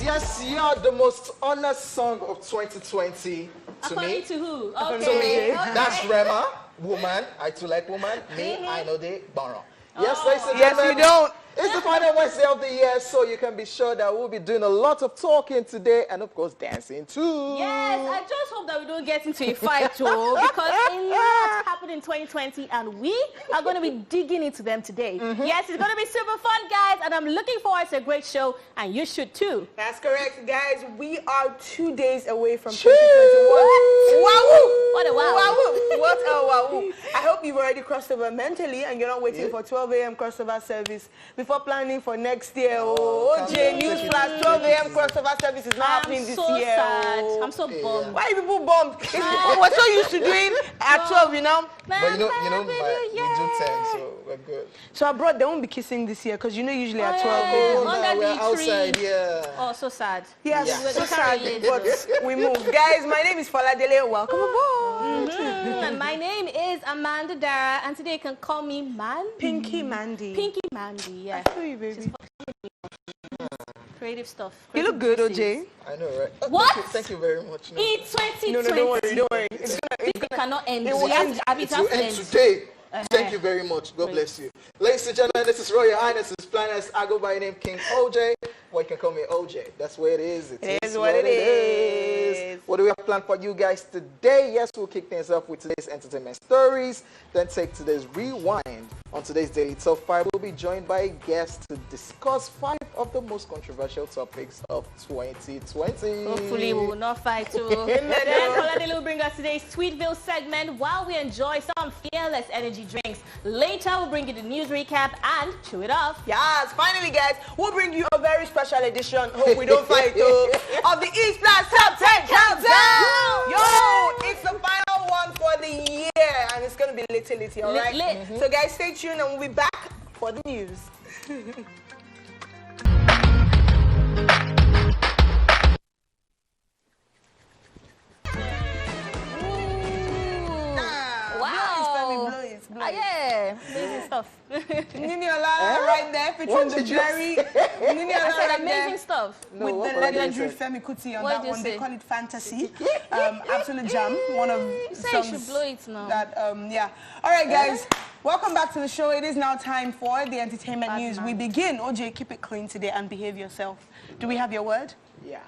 Yes, you're the most honest song of 2020 to me. To who? To me, that's Rema, woman. I too like woman. Me, I know they borrow. Yes, ladies and gentlemen. Yes, you don't. It's the final Wednesday of the year, so you can be sure that we'll be doing a lot of talking today and, of course, dancing too. Yes, I just hope that we don't get into a fight, too, because a lot happened in 2020, and we are going to be digging into them today. Yes, it's going to be super fun, guys, and I'm looking forward to a great show, and you should, too. That's correct, guys. We are 2 days away from 2021. Wow! What a wow. Wow! What a wow! I hope you've already crossed over mentally, and you're not waiting for 12 a.m. crossover service before planning for next year. OJ, newsflash, 12 a.m. crossover service is not happening this year. Sad. I'm so bummed. Why are people bummed? We're so used to doing at 12, you know? But we do 10, so we're good. So abroad, they won't be kissing this year, because you know usually at 12. Under we're the outside, tree. yeah. Oh, so sad. Yes, Yeah. so sad, but we move. Guys, my name is Foladele. Welcome aboard. And my name is Amanda Dara, and today you can call me Man. Pinky Mandy. Pinky Mandy, yeah. I feel you, baby. Creative stuff. You look good, OJ. I know, right? What? Thank you very much. No. In 2020. No, don't worry, don't worry. It's This cannot end. It will end. It will end today. Thank you very much. God bless you. Ladies and gentlemen, this is Royal Highness, this is Planets. I go by the name King OJ. Or you can call me OJ. That's where it is. It is what it is. What do we have planned for you guys today? Yes, we'll kick things off with today's entertainment stories, then take today's rewind. On today's Daily Top 5, we'll be joined by a guest to discuss 5 of the most controversial topics of 2020. Hopefully we will not fight too. Then Colade will bring us today's Sweetville segment while we enjoy some fearless energy drinks. Later we'll bring you the news recap and chew it off. Yes, finally, guys, we'll bring you a very special edition. Hope we don't fight though. Of the East Plus Top 10 Countdown. Yo, it's the final one for the year, and it's gonna be litty, all right? So, guys, stay tuned, and we'll be back for the news. Yeah, amazing stuff. Niniola right there, featuring the very Niniola amazing stuff. No, with the legendary Femi Kuti on What that did you one. say? They call it Fantasy. Absolute jam. One of You say you should songs blow it now. that yeah. All right, guys. Welcome back to the show. It is now time for the entertainment news. We begin. OJ, keep it clean today and behave yourself. Do we have your word? Yeah.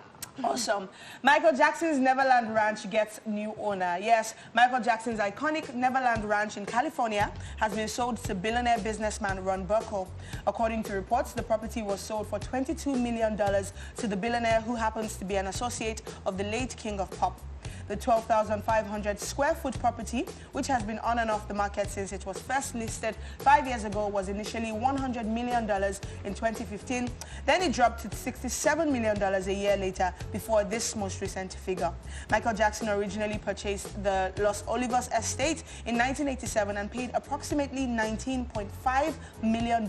Awesome. Michael Jackson's Neverland Ranch gets new owner. Yes, Michael Jackson's iconic Neverland Ranch in California has been sold to billionaire businessman Ron Burkle. According to reports, the property was sold for $22 million to the billionaire, who happens to be an associate of the late king of pop. The 12,500 square foot property, which has been on and off the market since it was first listed 5 years ago, was initially $100 million in 2015. Then it dropped to $67 million a year later before this most recent figure. Michael Jackson originally purchased the Los Olivos estate in 1987 and paid approximately $19.5 million.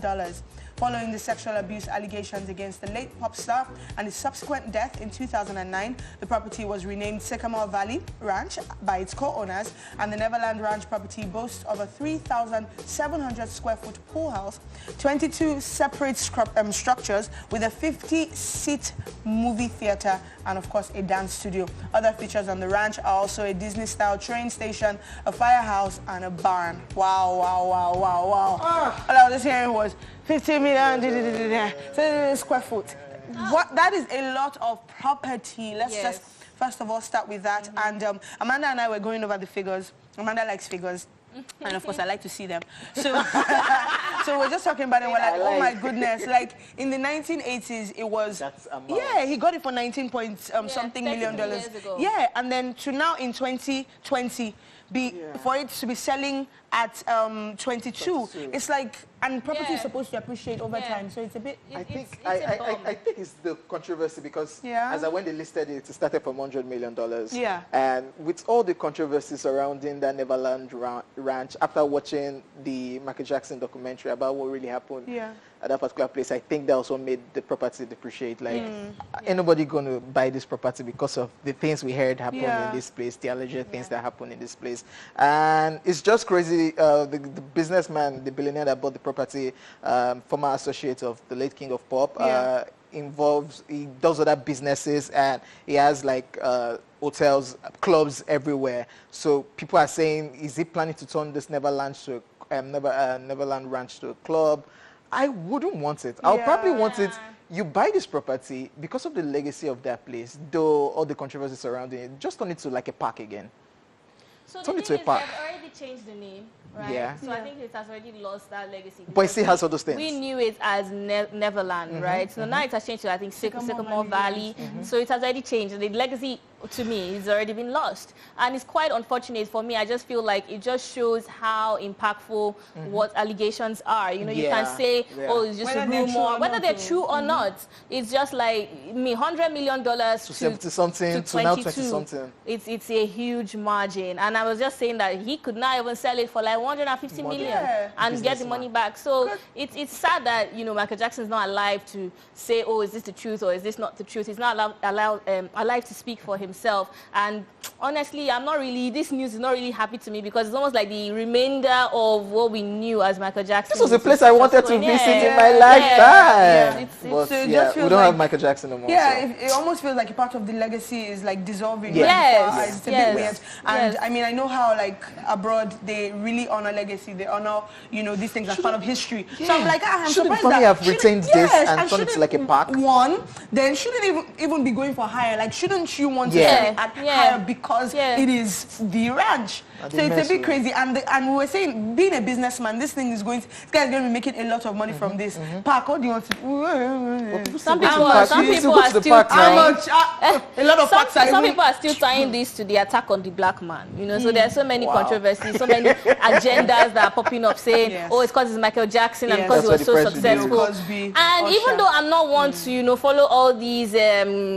Following the sexual abuse allegations against the late pop star and his subsequent death in 2009, the property was renamed Sycamore Valley Ranch by its co-owners, and the Neverland Ranch property boasts of a 3,700 square foot pool house, 22 separate structures with a 50-seat movie theater, and of course a dance studio. Other features on the ranch are also a Disney-style train station, a firehouse, and a barn. Wow, wow, wow, wow, wow. All I was just hearing was 50 million square foot. What? That is a lot of property. Let's just first of all start with that. And Amanda and I were going over the figures. Amanda likes figures. And of course, I like to see them. So, so we're just talking about it. We're like, oh my goodness! Like in the 1980s, it was he got it for 19 point something million dollars. Yeah, and then to now in 2020, for it to be selling at 22, it's like, and property is supposed to appreciate over time, so it's a bit. I think it's the controversy because as when they listed it, it started from $100 million. Yeah. And with all the controversy surrounding the Neverland Ranch, after watching the Michael Jackson documentary about what really happened at that particular place, I think that also made the property depreciate. Like, ain't nobody going to buy this property because of the things we heard happen in this place, the alleged things that happen in this place. And it's just crazy. The businessman, the billionaire that bought the property, former associate of the late king of pop, involves, he does other businesses, and he has like hotels, clubs everywhere. So people are saying, is he planning to turn this Neverland to Neverland Ranch to a club? I wouldn't want it. I'll probably want it. You buy this property because of the legacy of that place, though all the controversy surrounding it. Just turn it to like a park again. So the thing is, they've already changed the name, right? Yeah. So I think it has already lost that legacy. But it still has all those things. We knew it as Neverland, right? So now it has changed to, I think, Sycamore Valley. So it has already changed. The legacy, to me, has already been lost. And it's quite unfortunate for me. I just feel like it just shows how impactful what allegations are. You know, you can say, oh, it's just a rumor. Whether they're true or not, it's just like $100 million to 70-something to now 20-something. It's a huge margin. And I was just saying that he could not even sell it for like 150 million and get the money back. So it's sad that, you know, Michael Jackson's not alive to say, oh, is this the truth or is this not the truth? He's not alive to speak for himself. And honestly, this news is not really happy to me because it's almost like the remainder of what we knew as Michael Jackson. This was a place I wanted to visit in my lifetime. But we don't have Michael Jackson anymore. Yeah, it almost feels like a part of the legacy is like dissolving. Yes. It's a bit weird. And I mean, I know how like abroad they really honor legacy. They honor, you know, these things as part of history. So I'm like, I'm surprised that have retained this and turned it to like a park. Then shouldn't even be going for higher. Like, shouldn't you want to sell it at higher because it is the ranch? So it's a bit crazy. And we were saying, being a businessman, this thing is this guy is going to be making a lot of money from this park. What do you want to? Some people are still a lot of parks. Some people are still tying this to the attack on the black man. You know, so there are so many controversies, so many agendas that are popping up saying, oh, it's because it's Michael Jackson and because he was so successful. And even though I'm not one to, you know, follow all these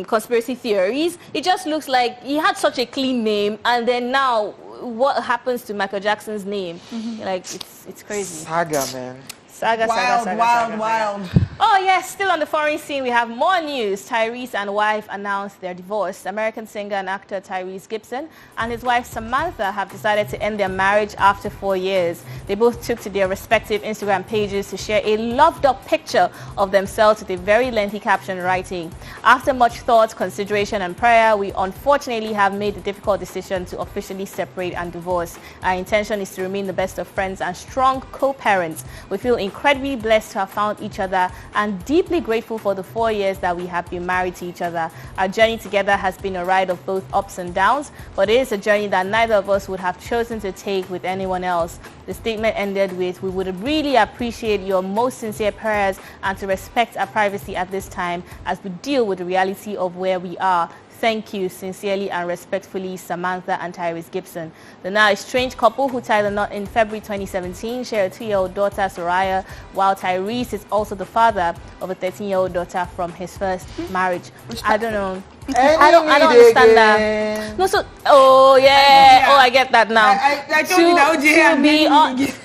conspiracy theories, it just looks like he had such a clean name, and then now what happens to Michael Jackson's name? Like, it's crazy. Saga, man. Wild. Oh yes, still on the foreign scene, we have more news. Tyrese and wife announced their divorce. American singer and actor Tyrese Gibson and his wife Samantha have decided to end their marriage after 4 years. They both took to their respective Instagram pages to share a loved-up picture of themselves with a very lengthy caption writing, "After much thought, consideration and prayer, we unfortunately have made the difficult decision to officially separate and divorce. Our intention is to remain the best of friends and strong co-parents. We feel incredibly blessed to have found each other and deeply grateful for the 4 years that we have been married to each other. Our journey together has been a ride of both ups and downs, but it is a journey that neither of us would have chosen to take with anyone else." The statement ended with, "We would really appreciate your most sincere prayers and to respect our privacy at this time as we deal with the reality of where we are. Thank you, sincerely and respectfully, Samantha and Tyrese Gibson." The now estranged couple, who tied the knot in February 2017, share a 2-year-old daughter, Soraya, while Tyrese is also the father of a 13-year-old daughter from his first marriage. I don't know. I don't understand that. No, so I get that now. I told you that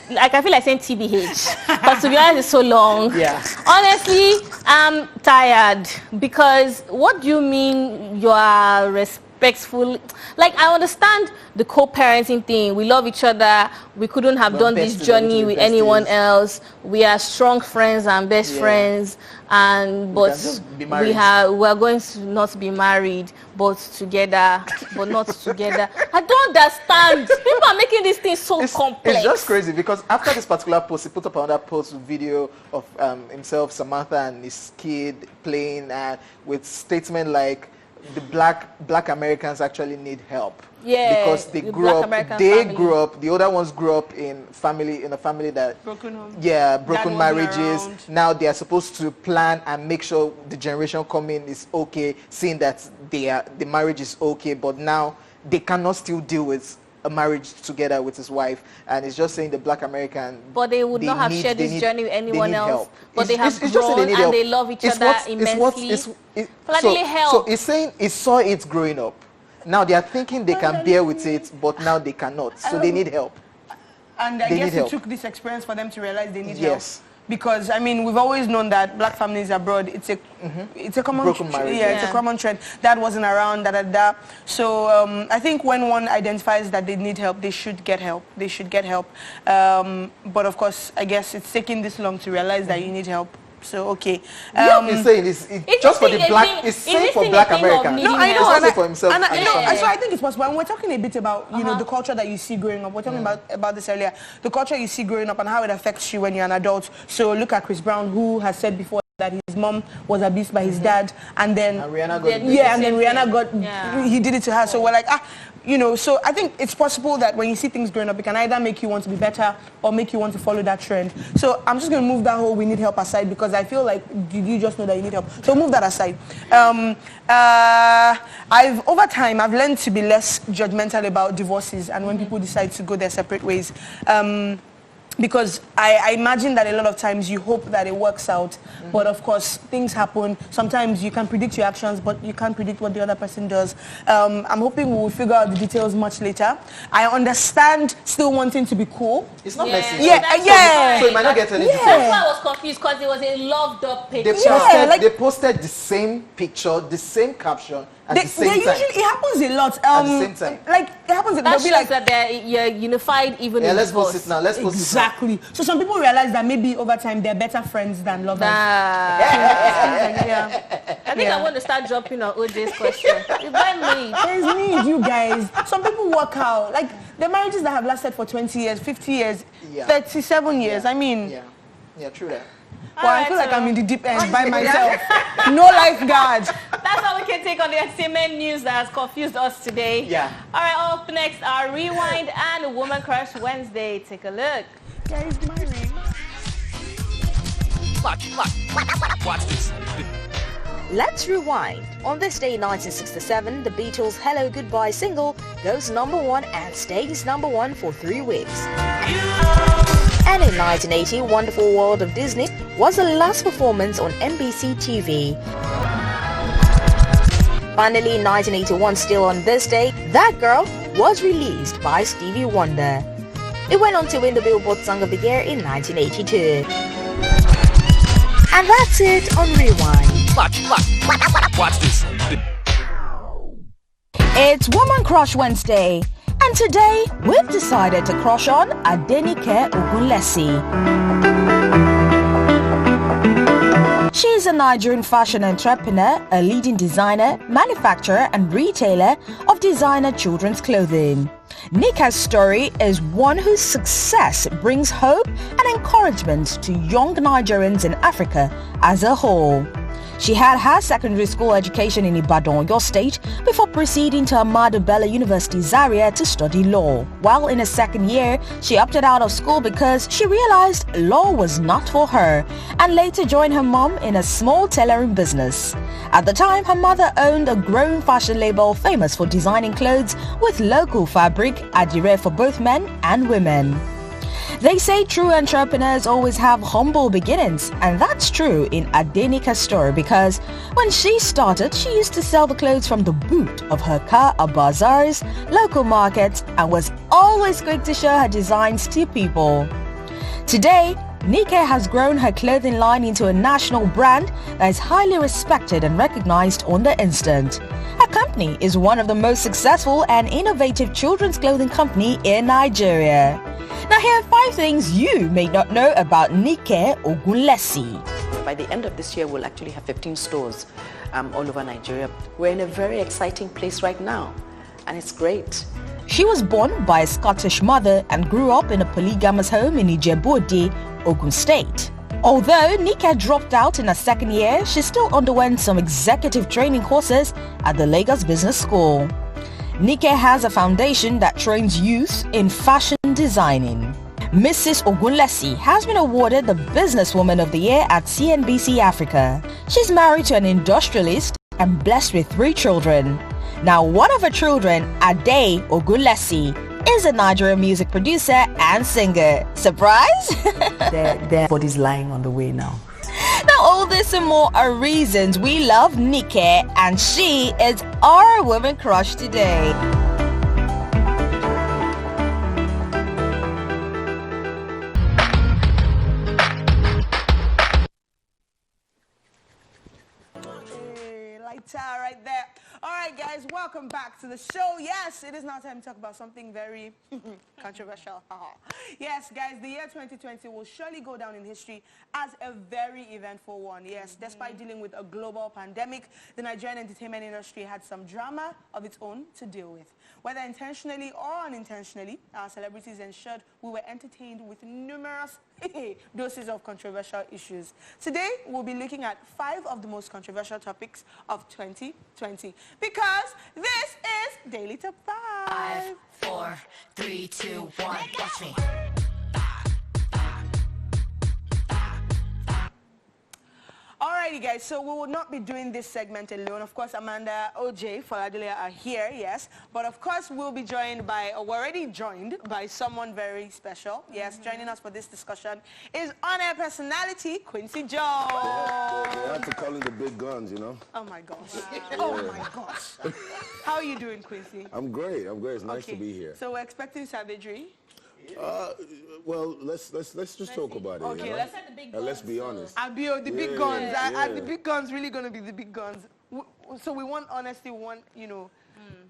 like, I feel like saying TBH, but to be honest, it's so long. Yeah. Honestly, I'm tired because what do you mean you are respectful? Like, I understand the co-parenting thing. We love each other. We couldn't have done this journey with anyone else. We are strong friends and best friends, but we're going to not be married, but together, but not together. I don't understand. People are making this thing so complex. It's just crazy because after this particular post, he put up another post with video of himself, Samantha, and his kid playing, with statement like, the black Americans actually need help. Yeah, because they grew up, the older ones grew up in a family that broken home. Yeah, broken marriages. Now they are supposed to plan and make sure the generation coming is okay, seeing that the marriage is okay, but now they cannot still deal with a marriage together with his wife, and it's just saying the black American. But they would not have shared this journey with anyone else. But they have grown and they love each other immensely. So it's saying he saw it growing up. Now they are thinking they can bear with it, but now they cannot. So they need help. And I guess it took this experience for them to realize they need help. Because I mean, we've always known that black families abroad, it's a common it's a common trend. That wasn't around, So I think when one identifies that they need help, they should get help. But of course, I guess it's taking this long to realize that you need help. So okay. What he's saying is just for the black. It's safe for Black America. No, I know. It's also for himself. And so I think it's possible. And we're talking a bit about the culture that you see growing up. We're talking about this earlier. The culture you see growing up and how it affects you when you're an adult. So look at Chris Brown, who has said before that his mom was abused by his dad, and then Rihanna got he did it to her. So we're like, so I think it's possible that when you see things growing up, it can either make you want to be better or make you want to follow that trend. So I'm just going to move that whole we need help aside, because I feel like, did you just know that you need help? So move that aside. Over time, I've learned to be less judgmental about divorces and when people decide to go their separate ways. Because I imagine that a lot of times you hope that it works out, but of course things happen. Sometimes you can predict your actions, but you can't predict what the other person does. I'm hoping we'll figure out the details much later. I understand still wanting to be cool. It's not messy. Yeah. So you might not get any details. That's why I was confused, because it was a loved up picture. They posted the same picture, the same caption. At the same time. Usually, it happens a lot. At the same time. Like, it happens. That shows like, that you're unified even in let's divorce. post it now. Let's post exactly. it now. So some people realize that maybe over time they're better friends than lovers. I think I want to start dropping on OJ's question. There's need, you guys. Some people work out. Like, the marriages that have lasted for 20 years, 50 years, 37 years. I mean... Yeah, true that. Well, I feel like I'm in the deep end by myself. No lifeguard. That's all we can take on the entertainment news that has confused us today. Yeah. All right, up next, our Rewind and Woman Crush Wednesday. Take a look. Guys, married. Watch this. Let's rewind. On this day in 1967, the Beatles' Hello Goodbye single goes #1 and stays #1 for 3 weeks. And in 1980, Wonderful World of Disney was the last performance on NBC TV. Finally, in 1981, still on this day, That Girl was released by Stevie Wonder. It went on to win the Billboard Song of the Year in 1982. And that's it on Rewind. Watch this. It's Woman Crush Wednesday, and today we've decided to crush on Adenike Ogunlesi. She is a Nigerian fashion entrepreneur, a leading designer, manufacturer and retailer of designer children's clothing. Nika's story is one whose success brings hope and encouragement to young Nigerians in Africa as a whole. She had her secondary school education in Ibadan, Oyo State, before proceeding to Ahmadu Bello University, Zaria, to study law. While in her second year, she opted out of school because she realized law was not for her, and later joined her mom in a small tailoring business. At the time, her mother owned a growing fashion label famous for designing clothes with local fabric, adire for both men and women. They say true entrepreneurs always have humble beginnings, and that's true in Adenika's story, because when she started, she used to sell the clothes from the boot of her car at bazaars, local markets, and was always quick to show her designs to people. Today, Nika has grown her clothing line into a national brand that is highly respected and recognized on the instant. Her company is one of the most successful and innovative children's clothing company in Nigeria. Now here are 5 things you may not know about Nike Ogunlesi. By the end of this year, we'll actually have 15 stores all over Nigeria. We're in a very exciting place right now, and it's great. She was born by a Scottish mother and grew up in a polygamous home in Ijebu-Ode, Ogun State. Although Nika dropped out in her second year, she still underwent some executive training courses at the Lagos Business School. Nika has a foundation that trains youth in fashion designing. Mrs. Ogunlesi has been awarded the Businesswoman of the Year at CNBC Africa. She's married to an industrialist and blessed with 3 children. Now, one of her children, Ade Ogunlesi, is a Nigerian music producer and singer. Surprise? Their body's lying on the way now. Now, all this and more are reasons we love Nike, and she is our woman crush today. guitar right there. All right, guys, welcome back to the show. Yes, it is now time to talk about something very controversial. Yes, guys, the year 2020 will surely go down in history as a very eventful one. Yes, despite dealing with a global pandemic, the Nigerian entertainment industry had some drama of its own to deal with. Whether intentionally or unintentionally, our celebrities ensured we were entertained with numerous doses of controversial issues. Today, we'll be looking at 5 of the most controversial topics of 2020 because this is Daily Top 5. 5, 4, 3, 2, 1, watch me. Alrighty, guys, so we will not be doing this segment alone. Of course, Amanda, OJ, Faladule are here, yes. But of course, we'll be joined by, or we're already joined by someone very special. Yes, joining us for this discussion is on-air personality, Quincy Jones. They have to call in the big guns, you know? Oh my gosh. Oh my gosh. How are you doing, Quincy? I'm great. It's nice to be here. So we're expecting savagery? Well, let's just talk about it. Okay, you know? Let's set the big guns. Let's be honest. Abio, the big guns. Yeah. Are the big guns really going to be the big guns? So we want honesty, we want, you know,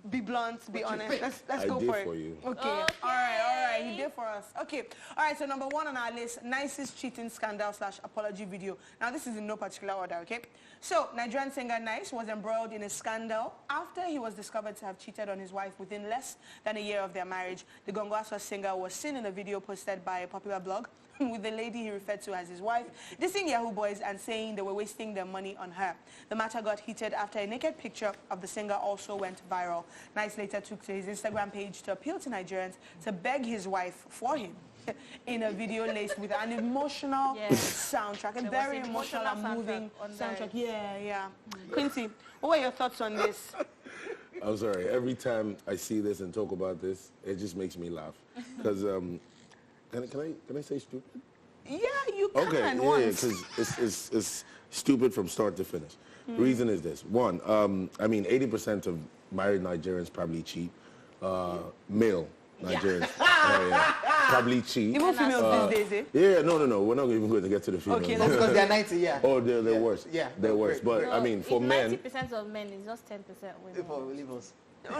be blunt, be honest. Let's go for it. for you. Okay. All right. He did for us. Okay. All right, so number 1 on our list, nicest cheating scandal / apology video. Now, this is in no particular order, okay? So, Nigerian singer Nice was embroiled in a scandal after he was discovered to have cheated on his wife within less than a year of their marriage. The Gongwaswa singer was seen in a video posted by a popular blog with the lady he referred to as his wife, dissing Yahoo boys and saying they were wasting their money on her. The matter got heated after a naked picture of the singer also went viral. Nice later took to his Instagram page to appeal to Nigerians to beg his wife for him in a video laced with an emotional soundtrack, a very emotional and moving soundtrack. Yeah. Quincy, what were your thoughts on this? I'm sorry. Every time I see this and talk about this, it just makes me laugh. Because, can I say stupid? Yeah, you can. Okay, because it's stupid from start to finish. Reason is this. 1, I mean, 80% of married Nigerians probably cheat. Male Nigerians probably cheat. Even females these days, eh? Yeah, no. We're not even going to get to the females. Okay, That's because they're 90, yeah. Oh, they're worse. Yeah, they're worse. But, No, I mean, for men... 90% of men is just 10% women. For believers. No.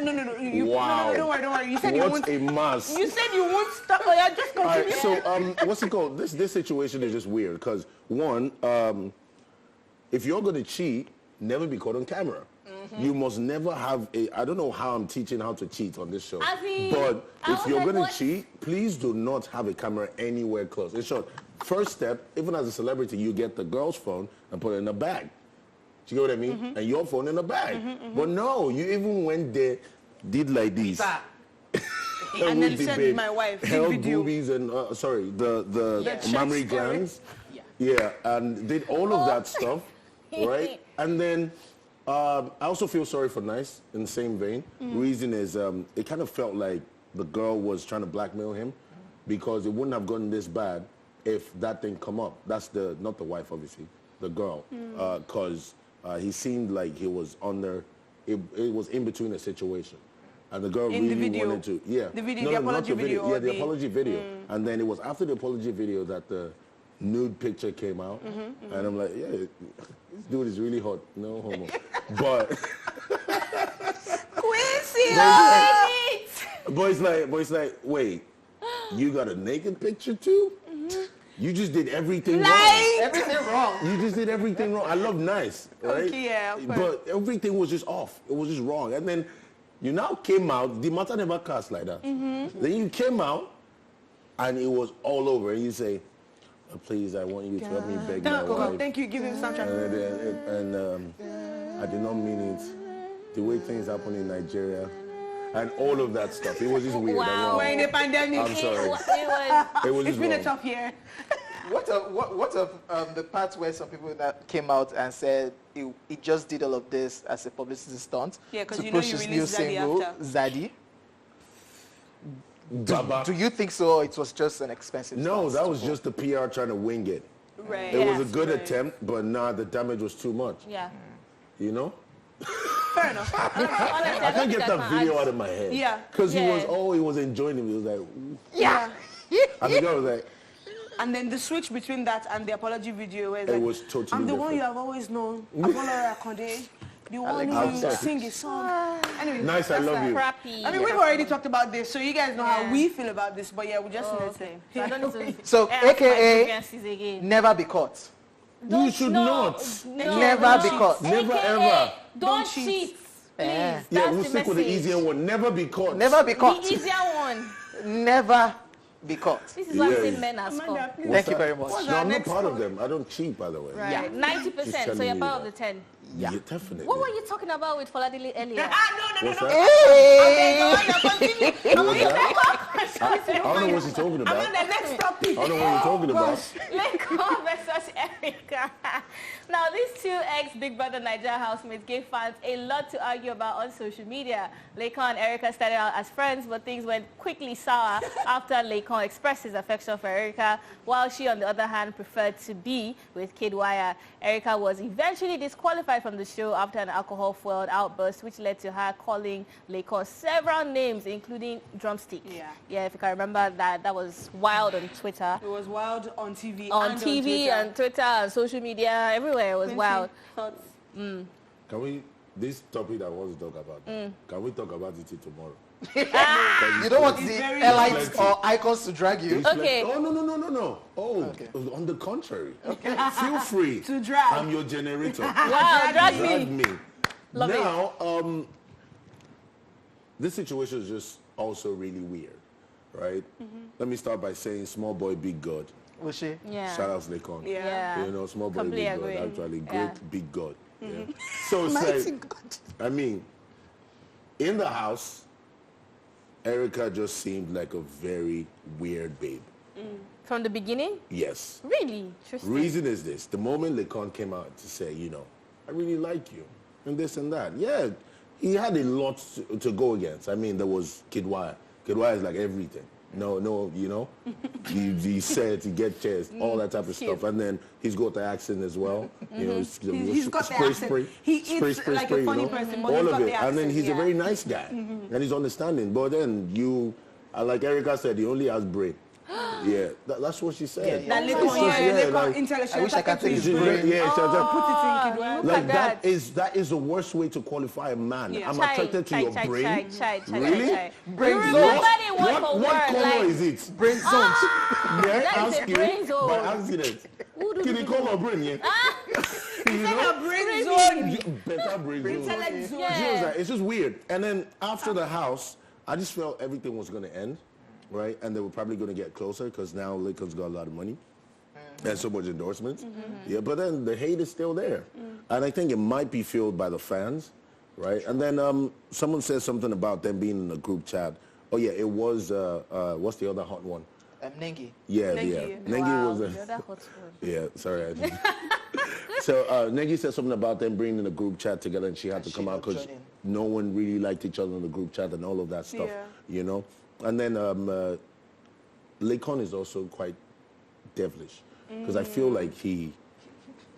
Wow. No, don't worry. You said you won't. What a mass. You said you won't stop. Oh, yeah, just continue. All right, so what's it called? This situation is just weird because 1, if you're going to cheat, never be caught on camera. You must never have a... I don't know how I'm teaching how to cheat on this show. But if you're going to cheat, please do not have a camera anywhere close. In short, first step, even as a celebrity, you get the girl's phone and put it in a bag. Do you know what I mean? And your phone in a bag. But no, you even went there, did like this. And then sent my wife held video. boobies and, the mammary glands. Yeah, and did all of that stuff, right? And then... I also feel sorry for Nice in the same vein. Reason is it kind of felt like the girl was trying to blackmail him because it wouldn't have gotten this bad if that thing come up. That's not the wife, obviously, the girl. Because he seemed like he was under, it was in between a situation. And the girl in really the video. wanted to, yeah. The video, the apology video. Yeah, the apology video. And then it was after the apology video that the nude picture came out. And I'm like, yeah, this dude is really hot. No homo. But Quincy, but it's like, wait, you got a naked picture too? You just did everything wrong. Everything wrong. You just did everything wrong. I love Nice, right? Okay, yeah. But everything was just off. It was just wrong. And then you now came out. The matter never cast like that. Then you came out, and it was all over. And you say, please, I want you to help me beg my wife. Thank you. Give him some soundtrack. And I did not mean it. The way things happen in Nigeria. And all of that stuff. It was just weird. Wow. We're in a pandemic. I'm sorry. It was It's been a tough year. What of the parts where some people that came out and said he just did all of this as a publicity stunt Yeah, because to you know push you his new released Zaddy single, after. Zaddy? Baba. Do you think so, or it was just an expensive No, stunt that to was pull? just the PR trying to wing it. Right. It was a good attempt, but the damage was too much. Yeah. You know? Fair enough. I can't get that video out of my head. Yeah. Because Yeah. he was enjoying it. He was like, Yeah. and the guy was like, And then the switch between that and the apology video where it's It like, was totally I'm the one different. you have always known. Apollo Akonde. The one who sing a song. Anyway, Nice, I love you. Crappy. I mean, we've already talked about this, so you guys know how we feel about this. But yeah, we just need to say. So I don't need to. So, AKA, again. never be caught. You should not. Never be caught. Never AKA, ever. Don't cheat. Please. Yeah, That's we'll the stick with the message. easier one. Never be caught. Never be caught. The easier one. Never be caught. This is why Yeah. we say men are scum. Thank you very much. No, I'm not part of them. I don't cheat, by the way. Yeah, 90%. So you're part of the 10. Yeah, definitely. What were you talking about with Foladili earlier? What's that? Hey! I don't know what she's talking about. The next topic. I don't know what you're talking about. Laycon versus Erica. Now, these two ex-Big Brother Nigeria housemates gave fans a lot to argue about on social media. Laycon and Erica started out as friends, but things went quickly sour after Laycon expressed his affection for Erica, while she, on the other hand, preferred to be with Kid Wire. Erica was eventually disqualified from the show after an alcohol-fueled outburst, which led to her calling Laycon several names, including drumstick. Yeah, if you can remember that, that was wild on Twitter. It was wild on TV. On TV and Twitter and social media, everywhere it was wild. Can we, this topic I want to talk about, can we talk about it tomorrow? You don't want the elites or icons to drag you? Okay. Oh, no. Oh, Okay. on the contrary. Okay. Feel free. To drag. I'm your generator. Wow, drag me. Love now, this situation is just also really weird, right? Let me start by saying small boy, big God. Was she? Yeah. Shout out to Laycon. Yeah. You know, small boy, Completely big agree. God. Actually, great Yeah. big God. Yeah. So it's like, I mean, in the house, Erica just seemed like a very weird babe. From the beginning? Yes. Really? Interesting. Reason is this. The moment Laycon came out to say, you know, I really like you, and this and that. Yeah, he had a lot to go against. I mean, there was Kid Wire. Kid Wire is like everything. No, you know, he said to get chairs, all that type of stuff. And then he's got the accent as well. You know, He's got the accent. He eats like a funny person, but all he's of got it. the accent. And then he's a very nice guy, and he's understanding. But then like Erica said, he only has brain. Yeah, that's what she said. Yeah. That Laycon intellectual. I wish I could take his She's brain. yeah, Put it in Kid Wire. like that is the worst way to qualify a man. Yeah. I'm attracted to your brain. Really? Brain You zones. remember the word for What word, color like, is it? Brain zones. May I that is ask a you brain zone. by accident? Can you call her brain? Yeah. You know? Brain zone. Better brain zone. Intellect zone. She was like, it's just weird. And then after the house, I just felt everything was going to end, right? And they were probably going to get closer because now Laycon's got a lot of money and so much endorsements. Yeah, but then the hate is still there. And I think it might be fueled by the fans, right? And then someone said something about them being in a group chat. Oh, yeah, it was, what's the other hot one? Nengi. Yeah, Nengi. Nengi was yeah, sorry. I didn't. So Nengi said something about them bringing in a group chat together, and she had to come out because no one really liked each other in the group chat and all of that stuff, you know. And then Laycon is also quite devilish because I feel like he,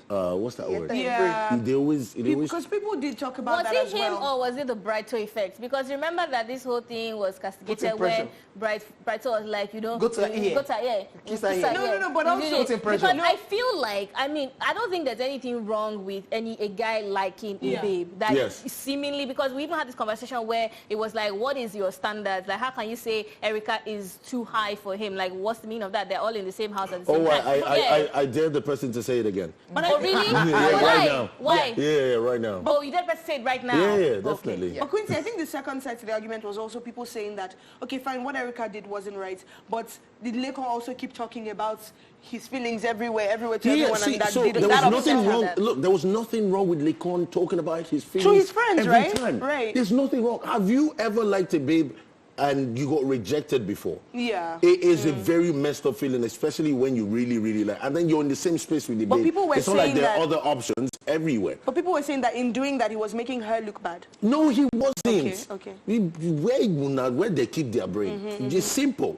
what's that word? Yeah. They always Because people did talk about that as Was it him well. or was it the Brighto effect? Because remember that this whole thing was castigated where Brighto was like, you know, Go to her ear. Go to her ear. Kiss her ear. No, but also Because impression. I feel like, I mean, I don't think there's anything wrong with a guy liking a babe. That seemingly, because we even had this conversation where it was like, what is your standards? Like, how can you say Erica is too high for him? Like, what's the meaning of that? They're all in the same house at the same time. I dare the person to say it again. Oh, really? Yeah, Why? right now. Why? Yeah, right now. Oh, you did better say it right now. Yeah, definitely. But Quincy, I think the second side to the argument was also people saying that, okay, fine, what Erica did wasn't right, but did Laycon also keep talking about his feelings everywhere to everyone, and that did there that was nothing wrong. that. Look, there was nothing wrong with Laycon talking about his feelings. To his friends, every right? time. Right. There's nothing wrong. Have you ever liked a babe and you got rejected before? Yeah. It is a very messed up feeling, especially when you really, really like, and then you're in the same space with the babe. people were it's not like saying there are that- other options everywhere. But people were saying that in doing that, he was making her look bad. No, he wasn't. Okay. Where they keep their brain. It's simple.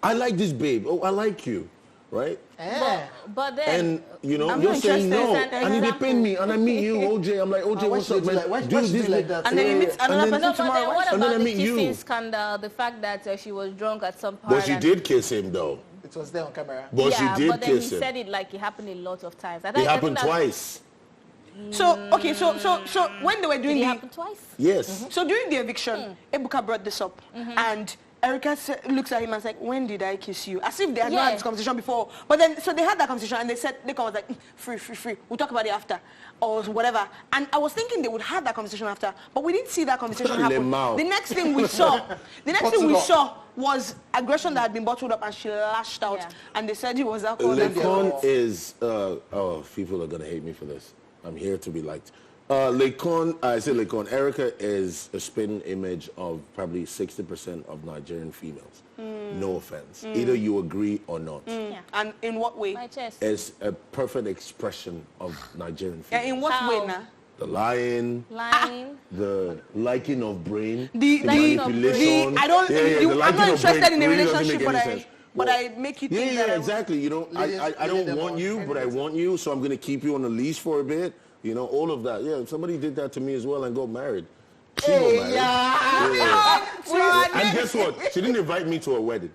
I like this babe. Oh, I like you. Right? But then... And, you know, I'm you're not saying no. interested. And they pay me. And I meet you, OJ. I'm like, OJ, what's up, man? Why should you do like that? And then he meets another person But tomorrow. then what And then about I the meet you. kissing scandal? The fact that she was drunk at some point. But she did kiss him, though. It was there on camera. But she did but then kiss he him. said it like it happened a lot of times. It happened twice. So, okay, so when they were doing Did it the... happen twice? Yes. So during the eviction, Ebuka brought this up, and Erica looks at him and is like, when did I kiss you? As if they had not had this conversation before. But then, so they had that conversation and they said, Laycon was like, free. We'll talk about it after. Or whatever. And I was thinking they would have that conversation after, but we didn't see that conversation happen. The next thing we saw, was aggression that had been bottled up and she lashed out. And they said he was alcohol. Laycon is, oh, people are going to hate me for this. I'm here to be liked. Laycon, Erica is a spin image of probably 60% of Nigerian females. No offense. Either you agree or not. And in what way? My chest. It's a perfect expression of Nigerian females. In what way now? The lying, the liking of brain, the manipulation. I'm not interested in a relationship, but I make you think that. Yeah, exactly. You know, I don't want you, but I want you, so I'm going to keep you on the leash for a bit. You know, all of that. Yeah, somebody did that to me as well and got married. She got married. And guess what? She didn't invite me to her wedding.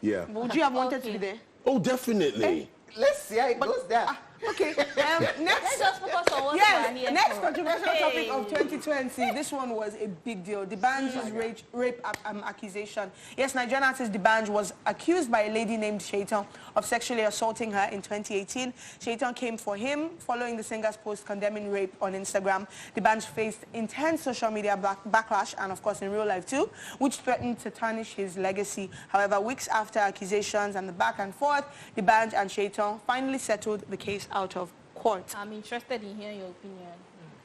Yeah. Would you have wanted to be there? Oh, definitely. Let's see how it goes there. Okay. Let's just focus on what's next controversial topic of 2020. This one was a big deal. D'banj's rape accusation. Yes, Nigerian artist D'banj was accused by a lady named Shaitan of sexually assaulting her in 2018. Shaitan came for him following the singer's post condemning rape on Instagram. D'banj faced intense social media backlash and, of course, in real life too, which threatened to tarnish his legacy. However, weeks after accusations and the back and forth, D'banj and Shaitan finally settled the case out of court. I'm interested in hearing your opinion.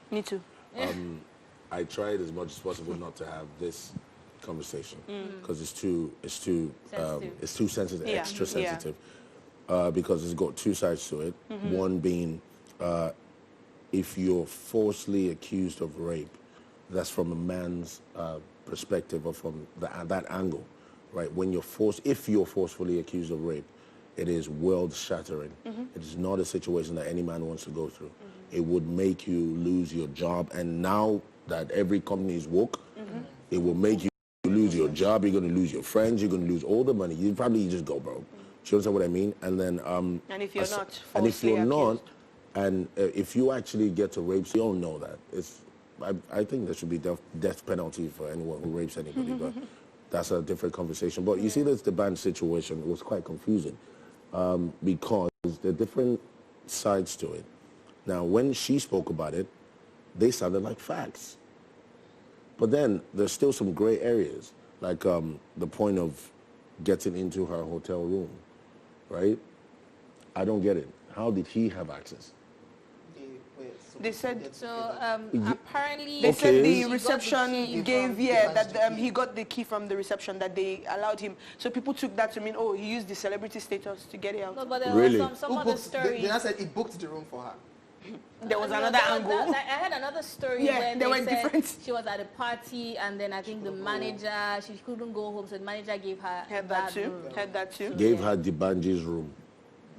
Me too. I tried as much as possible not to have this conversation because it's too sensitive, extra sensitive, because it's got two sides to it. One being, if you're falsely accused of rape, that's from a man's perspective or from that angle, right? When if you're forcefully accused of rape, it is world-shattering. It is not a situation that any man wants to go through. It would make you lose your job. And now that every company is woke, it will make you lose your job. You're going to lose your friends. You're going to lose all the money. You probably just go broke. Do you understand what I mean? And then, and if you're not, and if you're not, and if you actually get to rape, you don't know that. I think there should be death penalty for anyone who rapes anybody. But that's a different conversation. But you see, this D'banj situation was quite confusing. Because there are different sides to it. Now, when she spoke about it, they sounded like facts. But then there's still some gray areas, like the point of getting into her hotel room, right? I don't get it. How did he have access? They said apparently they said the reception gave that he got the key from the reception that they allowed him. So people took that to mean, oh, he used the celebrity status to get it out. No, but there really? was some other story. They said he booked the room for her. There was another angle. I had another story where they said different. She was at a party and then I think the manager, she couldn't go home, so the manager gave her that too. Gave her D'banj's room.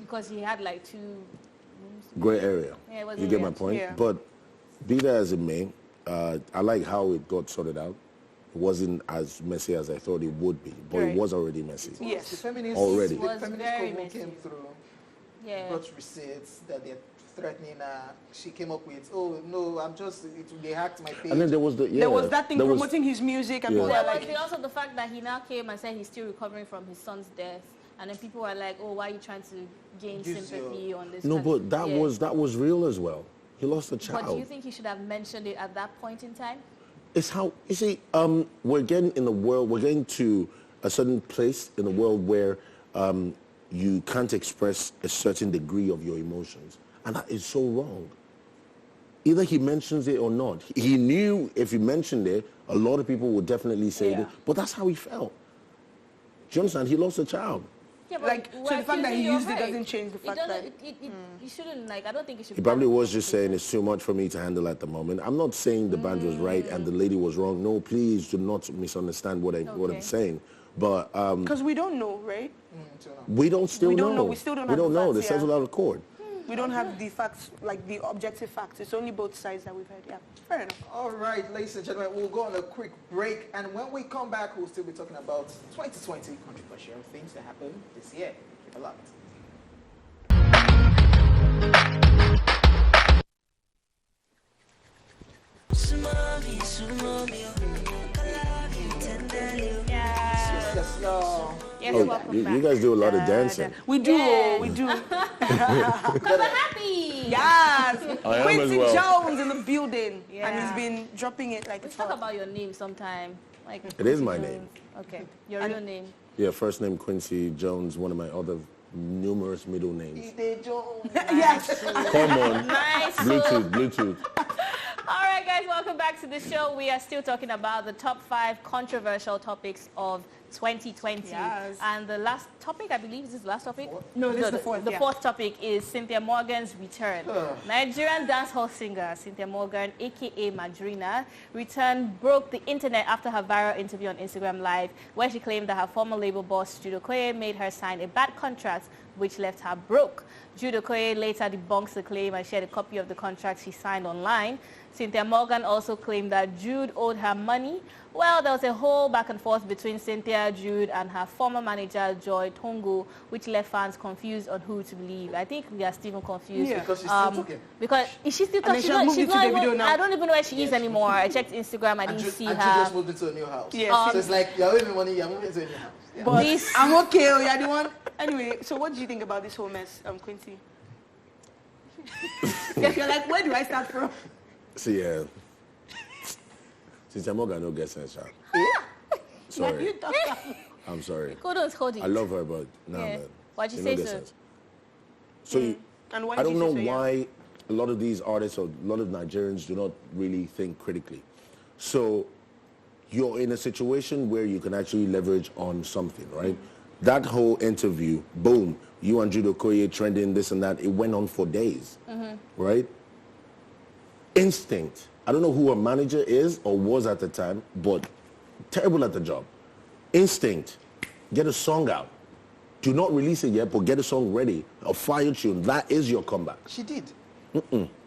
Because he had like 2 rooms. Gray area. Yeah, you get my point? Yeah. But be that as it may, I like how it got sorted out. It wasn't as messy as I thought it would be, but it was already messy. Yes. The feminists, already. It was the feminist very couple messy. came through. Yeah. Got receipts that they're threatening her. She came up with, oh no, they hacked my page. And then there was there was that thing promoting his music and people were like... There was also the fact that he now came and said he's still recovering from his son's death. And then people were like, oh, why are you trying to gain sympathy on this? No, but that was real as well. He lost a child. But do you think he should have mentioned it at that point in time? It's how, you see, we're getting to a certain place in the world where you can't express a certain degree of your emotions. And that is so wrong. Either he mentions it or not. He knew if he mentioned it, a lot of people would definitely say it. But that's how he felt. Do you understand? He lost a child. Yeah, so the fact that he used it doesn't change the fact that... You shouldn't, I don't think it should... He probably was just saying it's too much for me to handle at the moment. I'm not saying the band was right and the lady was wrong. No, please do not misunderstand what I'm saying. But... because we don't know, right? We don't still know. We still don't We know. don't know. They settled out of court. We don't have the facts, like the objective facts. It's only both sides that we've heard. Yeah, fair enough. All right, ladies and gentlemen, we'll go on a quick break. And when we come back, we'll still be talking about 2020 controversial things that happened this year. Keep it locked. You guys do a lot of dancing. We do, we do. Because we're happy. Yes. I am Quincy as well. Jones in the building. Yeah. And he's been dropping it like Let's it's talk hot. about your name sometime. Like It is my name. Okay, your real name. Yeah, first name Quincy Jones, one of my other numerous middle names. Yes. Come on. Nice. Bluetooth. All right, guys, welcome back to the show. We are still talking about the top 5 controversial topics of 2020. Yes. And the last topic, I believe, is this the last topic? No, this is the fourth. The fourth topic is Cynthia Morgan's return. Nigerian dancehall singer Cynthia Morgan, a.k.a. Madrina, broke the internet after her viral interview on Instagram Live, where she claimed that her former label boss, Jude Okoye, made her sign a bad contract, which left her broke. Jude Okoye later debunks the claim and shared a copy of the contract she signed online. Cynthia Morgan also claimed that Jude owed her money. Well, there was a whole back and forth between Cynthia, Jude, and her former manager, Joy Tongo, which left fans confused on who to believe. I think we are still confused. Yeah. Because she's still talking. Because is she still And then talking? she's not even, I don't even know where she is anymore. I checked Instagram, I didn't see and her. she just moved into a new house. Yeah. So it's like, you're owing me money, you're moving into a new house. Yeah. But This- I'm okay. You're the one. Anyway, so what do you think about this whole mess, Quincy? You're like, where do I start from? See, Cynthia Morgan no get sense, Sorry. I'm sorry. Kudos, hold it. I love her, but nah, Yeah. man. Why'd you no say get so? sense. So And why I did don't you know say so, yeah? why a lot of these artists or a lot of Nigerians do not really think critically. So you're in a situation where you can actually leverage on something, right? That whole interview, boom, you and Jude Okoye trending this and that, it went on for days, right? Instinct. I don't know who her manager is or was at the time, but terrible at the job. Instinct. Get a song out. Do not release it yet, but get a song ready. A fire tune. That is your comeback. She did.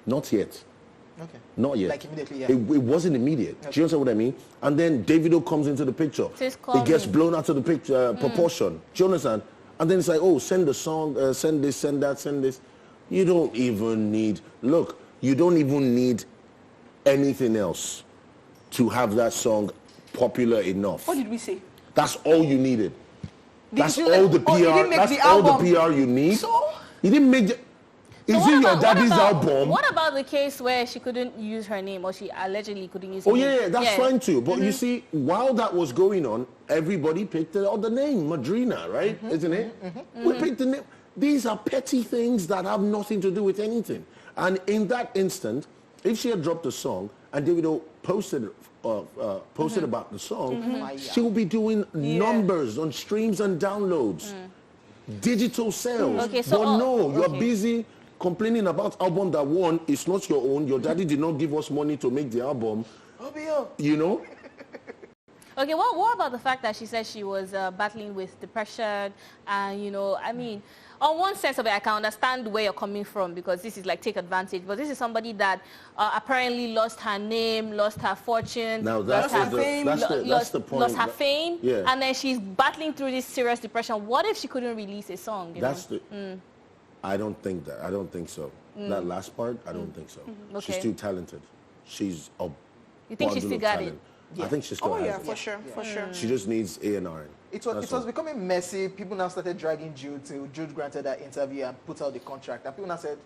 Not yet. Okay. Not yet. Like immediately, yeah. It wasn't immediate. Do you understand what I mean? And then Davido comes into the picture. Says, It gets blown out of the picture proportion. Do you understand? And then it's like, oh, send the song, send this, send that, send this. You don't even need, look, you don't even need anything else to have that song popular enough. What did we say? That's all you needed. That's you all like- the PR. oh, you didn't make That's the all the album. PR you need. So? You didn't make the... Is So it your what daddy's about- album? What about the case where she couldn't use her name, or she allegedly couldn't use her Oh, name? yeah, that's fine too. But you see, while that was going on, everybody picked the other name, Madrina, right? Isn't it? We picked the name. These are petty things that have nothing to do with anything. And in that instant, if she had dropped a song and Davido posted about the song, she will be doing numbers on streams and downloads, digital sales. Okay, so- but no, you're okay. busy complaining about album that won. It's not your own. Your daddy did not give us money to make the album. You know? Okay, well, what about the fact that she said she was battling with depression and, you know, I mean, on one sense of it, I can understand where you're coming from because this is like take advantage, but this is somebody that apparently lost her name, lost her fortune, Now lost her fame, that's the point. lost her fame, Yeah. and then she's battling through this serious depression. What if she couldn't release a song? You That's know? the... I don't think that. I don't think so. That last part, I don't think so. She's Okay. too talented. She's a You think she bundle still of got talent. it? I think she still Oh, has yeah, it. for sure, for sure. She just needs A&R. It That's was all. becoming messy. People now started dragging Jude till Jude granted that interview and put out the contract. And people now said,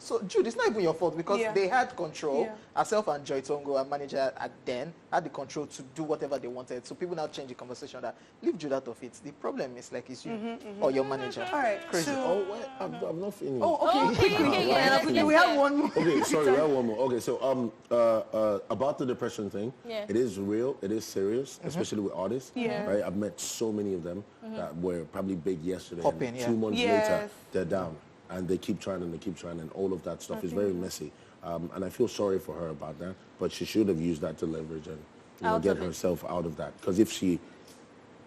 so Jude, it's not even your fault because they had control. Herself and Joy Tongo, our manager at then, had the control to do whatever they wanted. So people now change the conversation that leave Jude out of it. The problem is like it's you or your manager. All right, Crazy. so... Oh, well, I'm not finished. Oh, okay. Okay, We have one more. Okay, sorry, we have one more. Okay, so about the depression thing, it is real, it is serious, especially with artists. Yeah. Right? I've met so many of them that were probably big yesterday. Popping, and yeah. 2 months Yes. later, they're down. And they keep trying and all of that stuff is very messy. And I feel sorry for her about that, but she should have used that to leverage and get herself out of that. Because if she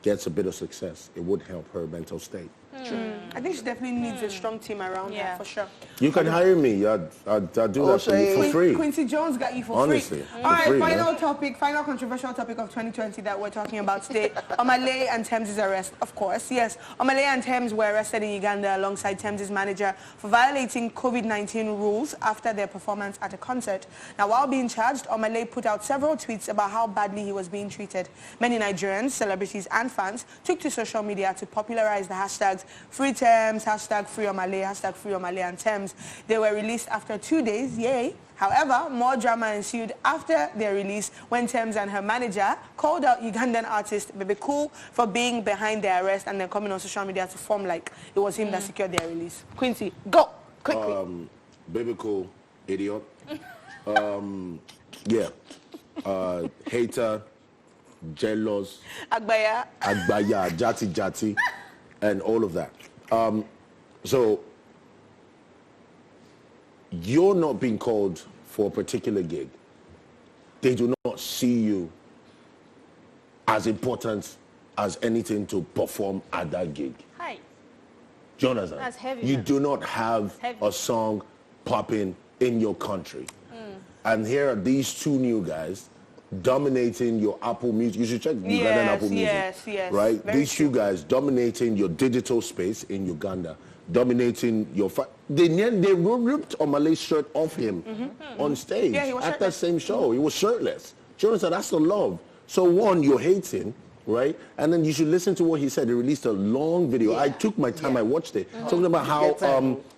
gets a bit of success, it would help her mental state. I think she definitely needs a strong team around her, for sure. You can hire me. I'd do that for free. Quincy Jones got you for Honestly, free. All right, final controversial topic of 2020 that we're talking about today. Omah Lay and Tems' arrest, of course. Yes, Omah Lay and Tems were arrested in Uganda alongside Tems' manager for violating COVID-19 rules after their performance at a concert. Now, while being charged, Omah Lay put out several tweets about how badly he was being treated. Many Nigerians, celebrities and fans took to social media to popularize the hashtags Free Tems, hashtag Free Omah Lay, hashtag Free Omah Lay and Tems. They were released after 2 days, yay. However, more drama ensued after their release when Tems and her manager called out Ugandan artist Bebe Cool for being behind their arrest and then coming on social media to form like it was him that secured their release. Quincy, go, quickly. Bebe Cool, idiot. Hater, jealous, Agbaya, jati, and all of that. So, you're not being called for a particular gig. They do not see you as important as anything to perform at that gig. Hi. Do you understand? That's heavy. You do not have a song popping in your country. And here are these two new guys dominating your Apple Music. You should check Ugandan Apple Music. Yes. Right? Very These two guys dominating your digital space in Uganda. Dominating your... They ripped Omah Lay's shirt off him on stage at that same show. He was shirtless. Do you understand? That's the love. So one, you're hating, right? And then you should listen to what he said. He released a long video. I took my time. I watched it. Talking about how...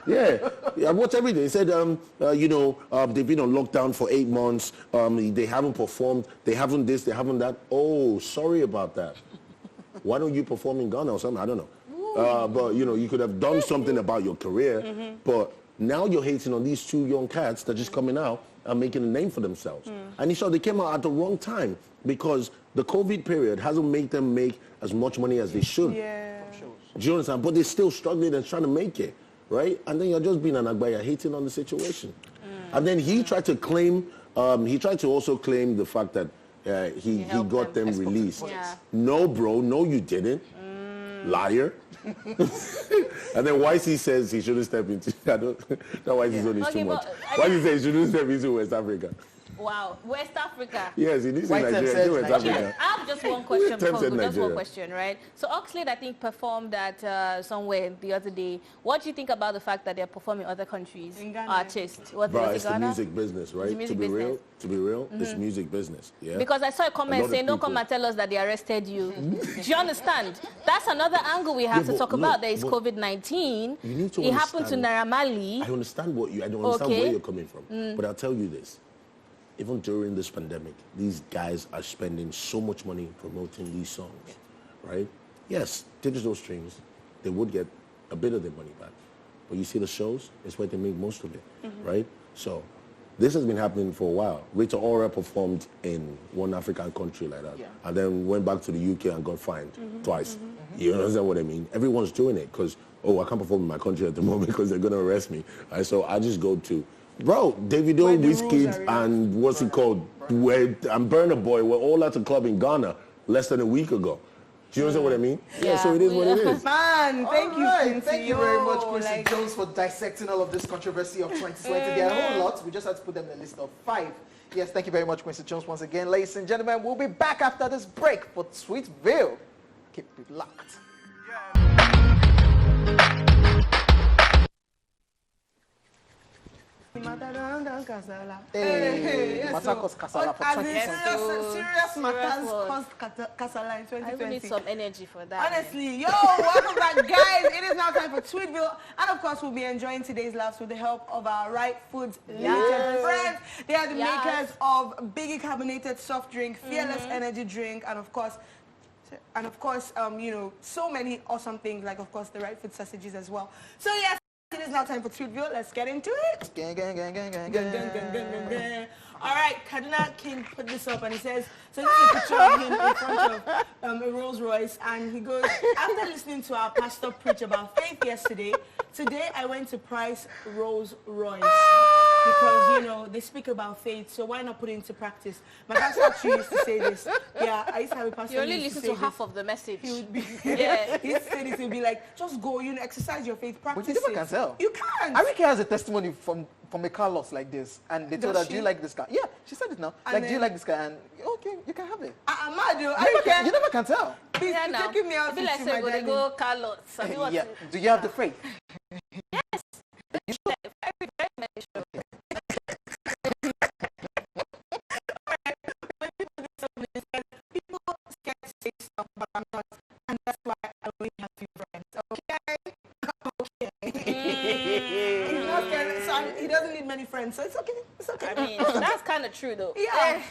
I watched everything. He said, they've been on lockdown for 8 months. They haven't performed. They haven't this. They haven't that. Oh, sorry about that. Why don't you perform in Ghana or something? I don't know. But, you could have done something about your career. But now you're hating on these two young cats that are just coming out and making a name for themselves. And they came out at the wrong time because the COVID period hasn't made them make as much money as they should. Yeah. Do you understand? But they're still struggling and trying to make it, right? And then you're just being an Agbaya, hating on the situation. And then he tried to claim, also claim the fact that he got them released. Yeah. No, bro, no, you didn't. Liar. And then YC says he shouldn't step into... YC's only too much. YC says he shouldn't step into West Africa. Wow, West Africa. Yes, it is in Nigeria. West Africa. I have just one question. Just one question, right? So Oxlade, I think, performed at somewhere the other day. What do you think about the fact that they're performing other countries? Artists. It's the music business, right? To be real, it's music business. Yeah. Because I saw a comment saying, "Don't come and tell us that they arrested you." Do you understand? That's another angle we have to talk about. There is COVID-19. It happened to Naira Marley. I understand I don't understand where you're coming from, but I'll tell you this. Even during this pandemic, these guys are spending so much money promoting these songs, right? Yes, digital streams, they would get a bit of their money back. But you see the shows, it's where they make most of it, right? So this has been happening for a while. Rita Ora performed in one African country like that, and then went back to the UK and got fined twice. You understand what I mean? Everyone's doing it because, I can't perform in my country at the moment because they're going to arrest me. Right? So I just go to... Bro, Davido, Wizkid, and what's it called? And Burna Boy were all at a club in Ghana less than a week ago. Do you understand what I mean? Yeah, so it is what it is. Man, thank you. Thank you very much, Quincy Jones, for dissecting all of this controversy of 2020. There are a whole lot. We just had to put them in a list of 5. Yes, thank you very much, Quincy Jones, once again. Ladies and gentlemen, we'll be back after this break for Sweetville. Keep it locked. Serious matters caused Kasala in 2020. I need some energy for that. Honestly, welcome back, guys. It is now time for Sweetville. And of course, we'll be enjoying today's laughs with the help of our Right Foods limited friends. They are the makers of Biggie carbonated soft drink, Fearless energy drink, and of course, so many awesome things, like of course the Right Food sausages as well. So yes, it is now time for Sweetville. Let's get into it. All right, Kaduna King put this up and he says, so this is a picture of him in front of a Rolls Royce, and he goes, after listening to our pastor preach about faith yesterday, today I went to price Rolls Royce. because, you know, they speak about faith, so why not put it into practice? My pastor actually used to say this. Yeah, I used to have a pastor. You only listen to half of the message. He would be, yeah. he used to say this, he'd be like, just go, you know, exercise your faith, practice But you never can tell. You can't. Erica has a testimony from a car loss like this, and they told her, do you like this car? Yeah, she said it now. And like, then, do you like this car? And okay, you can have it. I'm mad, you never can tell. Please, yeah, now. taking me out to like say, my go Carlos. Yeah. Do you have the faith? Yes. Very, very much sure. People scared to say stuff, but I'm not, and that's why I only have few friends. Okay. He's not scared, so he doesn't need many friends, so it's okay. It's okay. I mean, that's kind of true, though. Yeah.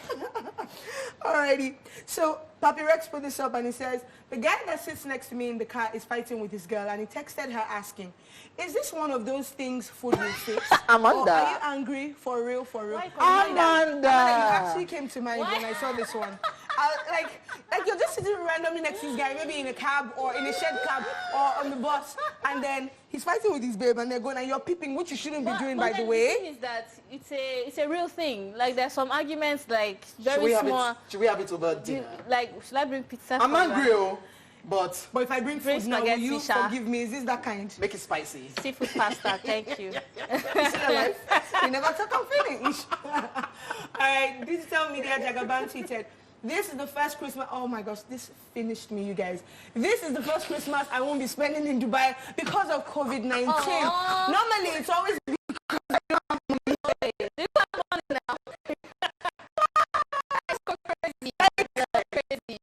Alrighty. So Papi Rex put this up and he says, the guy that sits next to me in the car is fighting with his girl, and he texted her asking, is this one of those things food will fix? Amanda. Or are you angry? For real, for real? Amanda. You actually came to mind when I saw this one. Like you're just sitting randomly next to this guy, maybe in a cab or in a shared cab or on the bus, and then he's fighting with his babe and they're going and you're peeping, which you shouldn't be doing, by the way. The thing is that it's a real thing. Like, there's some arguments, like, very small. Should we have it over dinner? Like, should I bring pizza? I'm angry, but if I bring food now, will you forgive me? Is this that kind? Make it spicy. Seafood pasta, thank you. You never talk on feelings. All right, Digital Media Jagaban tweeted, this is the first Christmas, oh my gosh, this finished me, you guys. This is the first Christmas I won't be spending in Dubai because of COVID-19. Normally, it's always because I don't have money. This is one now. It's crazy. Crazy.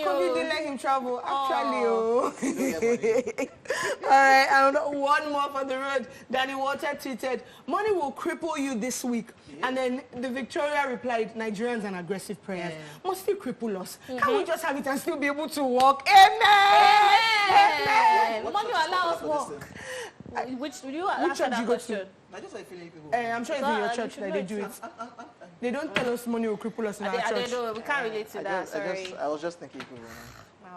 COVID didn't let him travel, actually. All right, and one more for the road. Danny Water tweeted, money will cripple you this week. Yeah. And then the Victoria replied, Nigerians and aggressive prayers must still cripple us. Can we just have it and still be able to walk? Amen! Amen! Money will allow us walk. Which church you go to? I'm sure it's in your church that they do it. They don't tell us money will cripple us in our church. We can't relate to that, sorry. I was just thinking.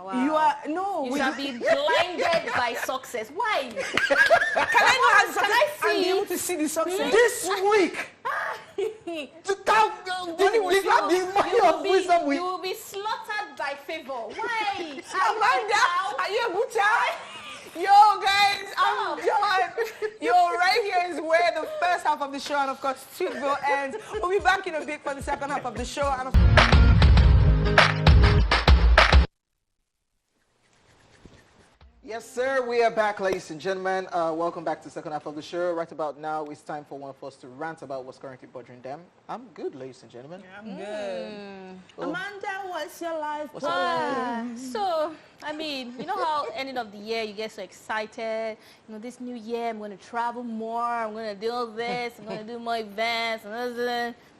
Wow. You are, no. You shall be blinded by success. Why? Can I not have success? Can I see? And be able to see the success? This week! You will be slaughtered by favor. Why? Amanda, are you a good child? Yo, guys, I'm done. Yo, right here is where the first half of the show and, of course, Sweetville ends. We'll be back in a bit for the second half of the show. And yes, sir. We are back, ladies and gentlemen. Welcome back to the second half of the show. Right about now, it's time for one of us to rant about what's currently bothering them. I'm good, ladies and gentlemen. Yeah, I'm good. Amanda, what's your life? So, I mean, you know how ending of the year you get so excited. You know, this new year I'm going to travel more. I'm going to do this. I'm going to do more events.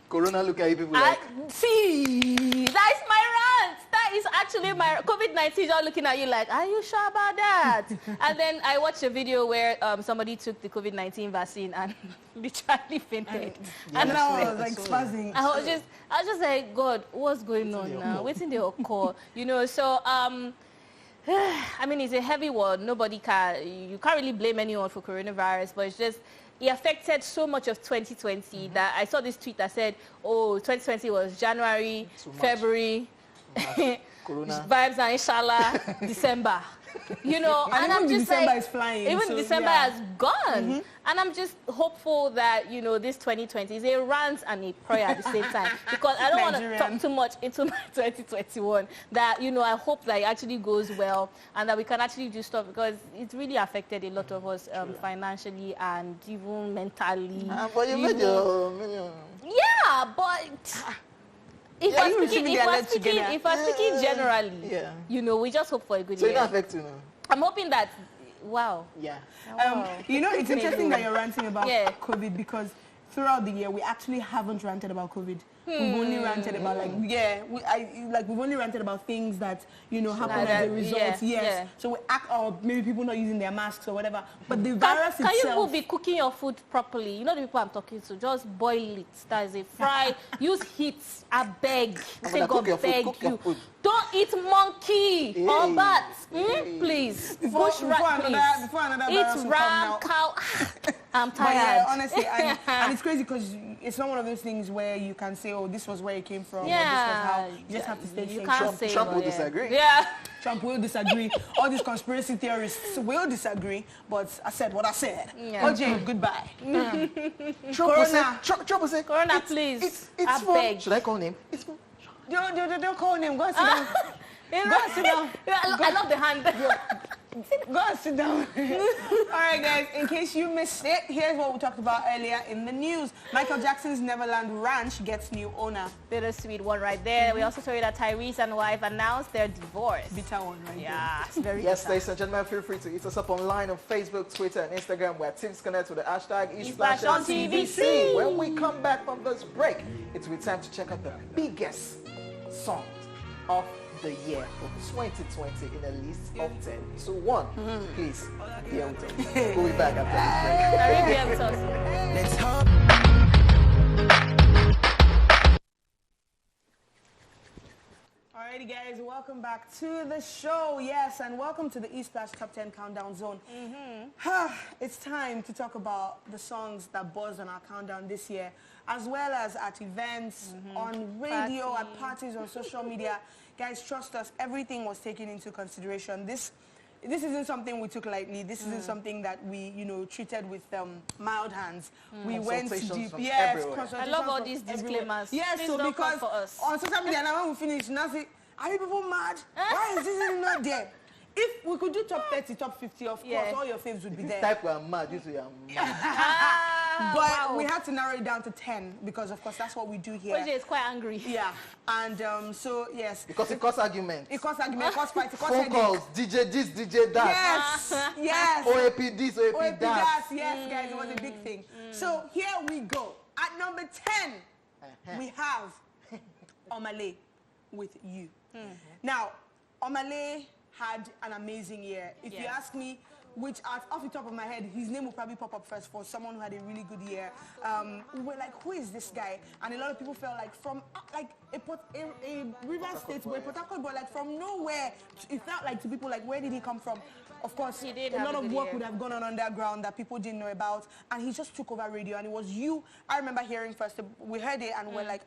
Corona, look at you people like... See, that's my rant. That is actually my COVID-19 all looking at you like, are you sure about that? And then I watched a video where somebody took the COVID-19 vaccine and literally fainted. And I was like spazzing. I was just like, God, what's going on now? Waiting the call, you know. So I mean, it's a heavy word. You can't really blame anyone for coronavirus, but it's just. It affected so much of 2020 that I saw this tweet that said, oh, 2020 was January, February, vibes and inshallah, December. You know, and I'm just December like, is flying, even so, December has gone. And I'm just hopeful that, you know, this 2020 is a rant and a prayer at the same time. Because I don't want to talk too much into my 2021. That, you know, I hope that it actually goes well and that we can actually do stuff because it's really affected a lot of us financially and even mentally. But you made your... Yeah, but... If I'm speaking generally, you know, we just hope for a good year. So it not affect you now? I'm hoping that, wow. Yeah. You know, it's interesting that you're ranting about COVID because throughout the year, we actually haven't ranted about COVID. We've only ranted about we've only ranted about things that, you know, happen as a result. So we act, or maybe people not using their masks or whatever. But the virus itself... Can you be cooking your food properly? You know the people I'm talking to, just boil it. That is a fry. Use heat. I beg. Say God beg you. Don't eat monkey or bat. Please. Bush rat, please. Before another Eat ram, cow. I'm tired. But yeah, honestly, and it's crazy because it's not one of those things where you can say, oh, this was where it came from, or this was how. You just have to stay safe. Trump will disagree. Yeah. Trump will disagree. All these conspiracy theorists will disagree. But I said what I said. Yeah. OJ, goodbye. Trump will say, Corona, please. It's I beg. Should I call him? Don't call him. Go and sit down. Go and sit down. I love the hand. Go and sit down. All right, guys, in case you missed it, here's what we talked about earlier in the news. Michael Jackson's Neverland Ranch gets new owner. Bittersweet one right there. We also told you that Tyrese and wife announced their divorce. Bitter one right Yeah, it's very Yes, bitter. ladies and gentlemen, feel free to hit us up online on Facebook, Twitter, and Instagram. We're Teams Connect with the hashtag Eastlash on TVC. When we come back from this break, it will be time to check out the biggest songs of the year of 2020 in a list of 10. So please, be with us. We'll be back after this break. Let's hop. Alrighty, guys, welcome back to the show. Yes, and welcome to the Eastlash Top 10 Countdown Zone. It's time to talk about the songs that buzzed on our countdown this year, as well as at events, on radio, at parties, on social media. Guys, trust us, everything was taken into consideration. This isn't something we took lightly. This isn't something that we, treated with mild hands. We went deep. Yes, I love all these disclaimers. Yes, so because for us. On social media, now when we finish, now say, are you people mad? Why is this not there? If we could do top 30, top 50, of course, all your faves would be there. Type we are mad, you say you are mad. But we had to narrow it down to 10 because, of course, that's what we do here. OJ is quite angry. Yeah, and so, yes. Because it causes argument. It causes argument, it causes fight, it causes phone calls, DJ this, DJ that. Yes, yes. OAP this, OAP that. Yes, guys, it was a big thing. So here we go. At number 10, we have Omah Lay with You. Now, Omah Lay had an amazing year. If you ask me, which off the top of my head, his name will probably pop up first for someone who had a really good year. We were like, who is this guy? And a lot of people felt like from a River State boy, Port Harcourt boy, like from nowhere. It felt like to people like, where did he come from? Of course, a lot of work would have gone on underground that people didn't know about, and he just took over radio. And it was You. I remember hearing first, we heard it, and we're like,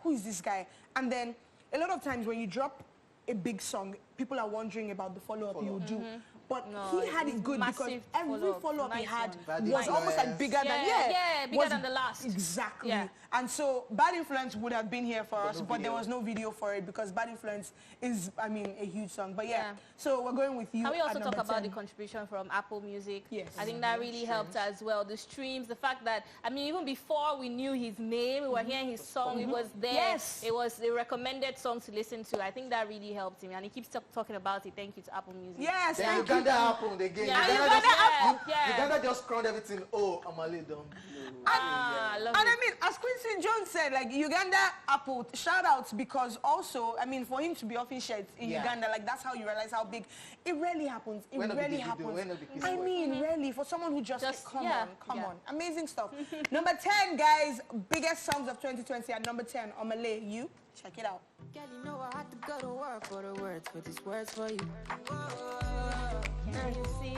who is this guy? And then a lot of times when you drop a big song, people are wondering about the follow-up you do. But he had it good because every follow-up he had was almost like bigger than bigger than the last. Exactly. Yeah. And so Bad Influence would have been here for us, but there was no video for it because Bad Influence is, I mean, a huge song. But so we're going with You. Can we also talk about the contribution from Apple Music? Yes. I think that really helped as well. The streams, the fact that, I mean, even before we knew his name, we were hearing his song, it was there. Yes. It was a recommended song to listen to. I think that really helped him, and he keeps talking about it. Thank you to Apple Music. Yes, then Uganda happened again. Uganda just crowned everything. Oh, Omah Lay done. I mean, as Quincy Jones said, like Uganda Apple, shout outs because also, I mean, for him to be offering shirts in Uganda, like that's how you realize how big. It rarely happens. It rarely happens. I mean, really, for someone who just come on. Amazing stuff. Number 10, guys, biggest songs of 2020 at number 10, Omah Lay, You. Check it out. Girl, you know I have to go to work for the words, but these words for you. Now you see,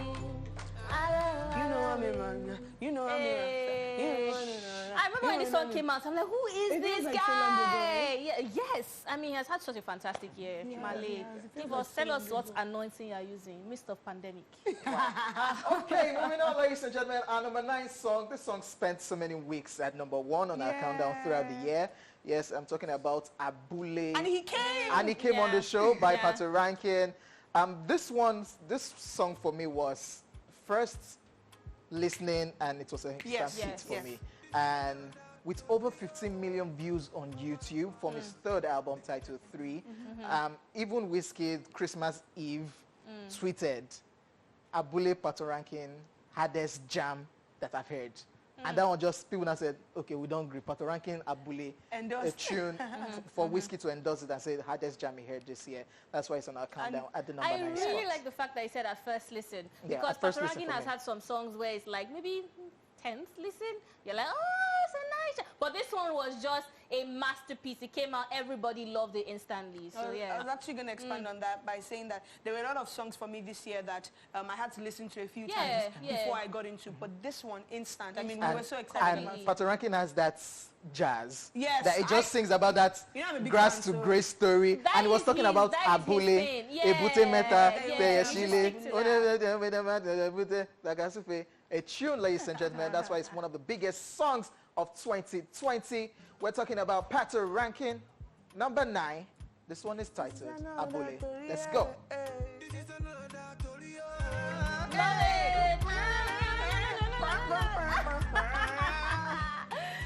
You know I'm in, man. You know I'm in. I remember when this song came out, I'm like, who is this guy? Yes. I mean, he has had such a fantastic year. Omah Lay. Tell us what anointing you're using. Midst of pandemic. Okay, moving on, ladies and gentlemen. Our number 9 song. This song spent so many weeks at number 1 on our countdown throughout the year. Yes, I'm talking about Abule. And he came. And he came on the show by Patoranking. This song for me was first listening, and it was a hit for me. And with over 15 million views on YouTube from his third album titled 3, even Wizkid, Christmas Eve, tweeted, Abule Patoranking, hardest jam that I've heard. And that one just, people now said, okay, we don't agree. Patoranking, Abule, a tune for Wizkid to endorse it and say the hardest jam he heard this year. That's why it's on our countdown at the number 9 I really like the fact that he said at first listen. Because Patoranking has had some songs where it's like maybe 10th listen. You're like, oh, it's a But this one was just a masterpiece. It came out, everybody loved it instantly. So yeah. I was actually going to expand on that by saying that there were a lot of songs for me this year that I had to listen to a few times before I got into. But this one, instant. I mean, we were so excited about it. Pato Rankin has that jazz. Yes. That it just sings about that grass to grace story. That and he was talking about Abule, Ebute Meta, a tune, ladies and gentlemen. That's why it's one of the biggest songs of 2020. We're talking about Pato Rankin, number 9. This one is titled Abule. Let's go.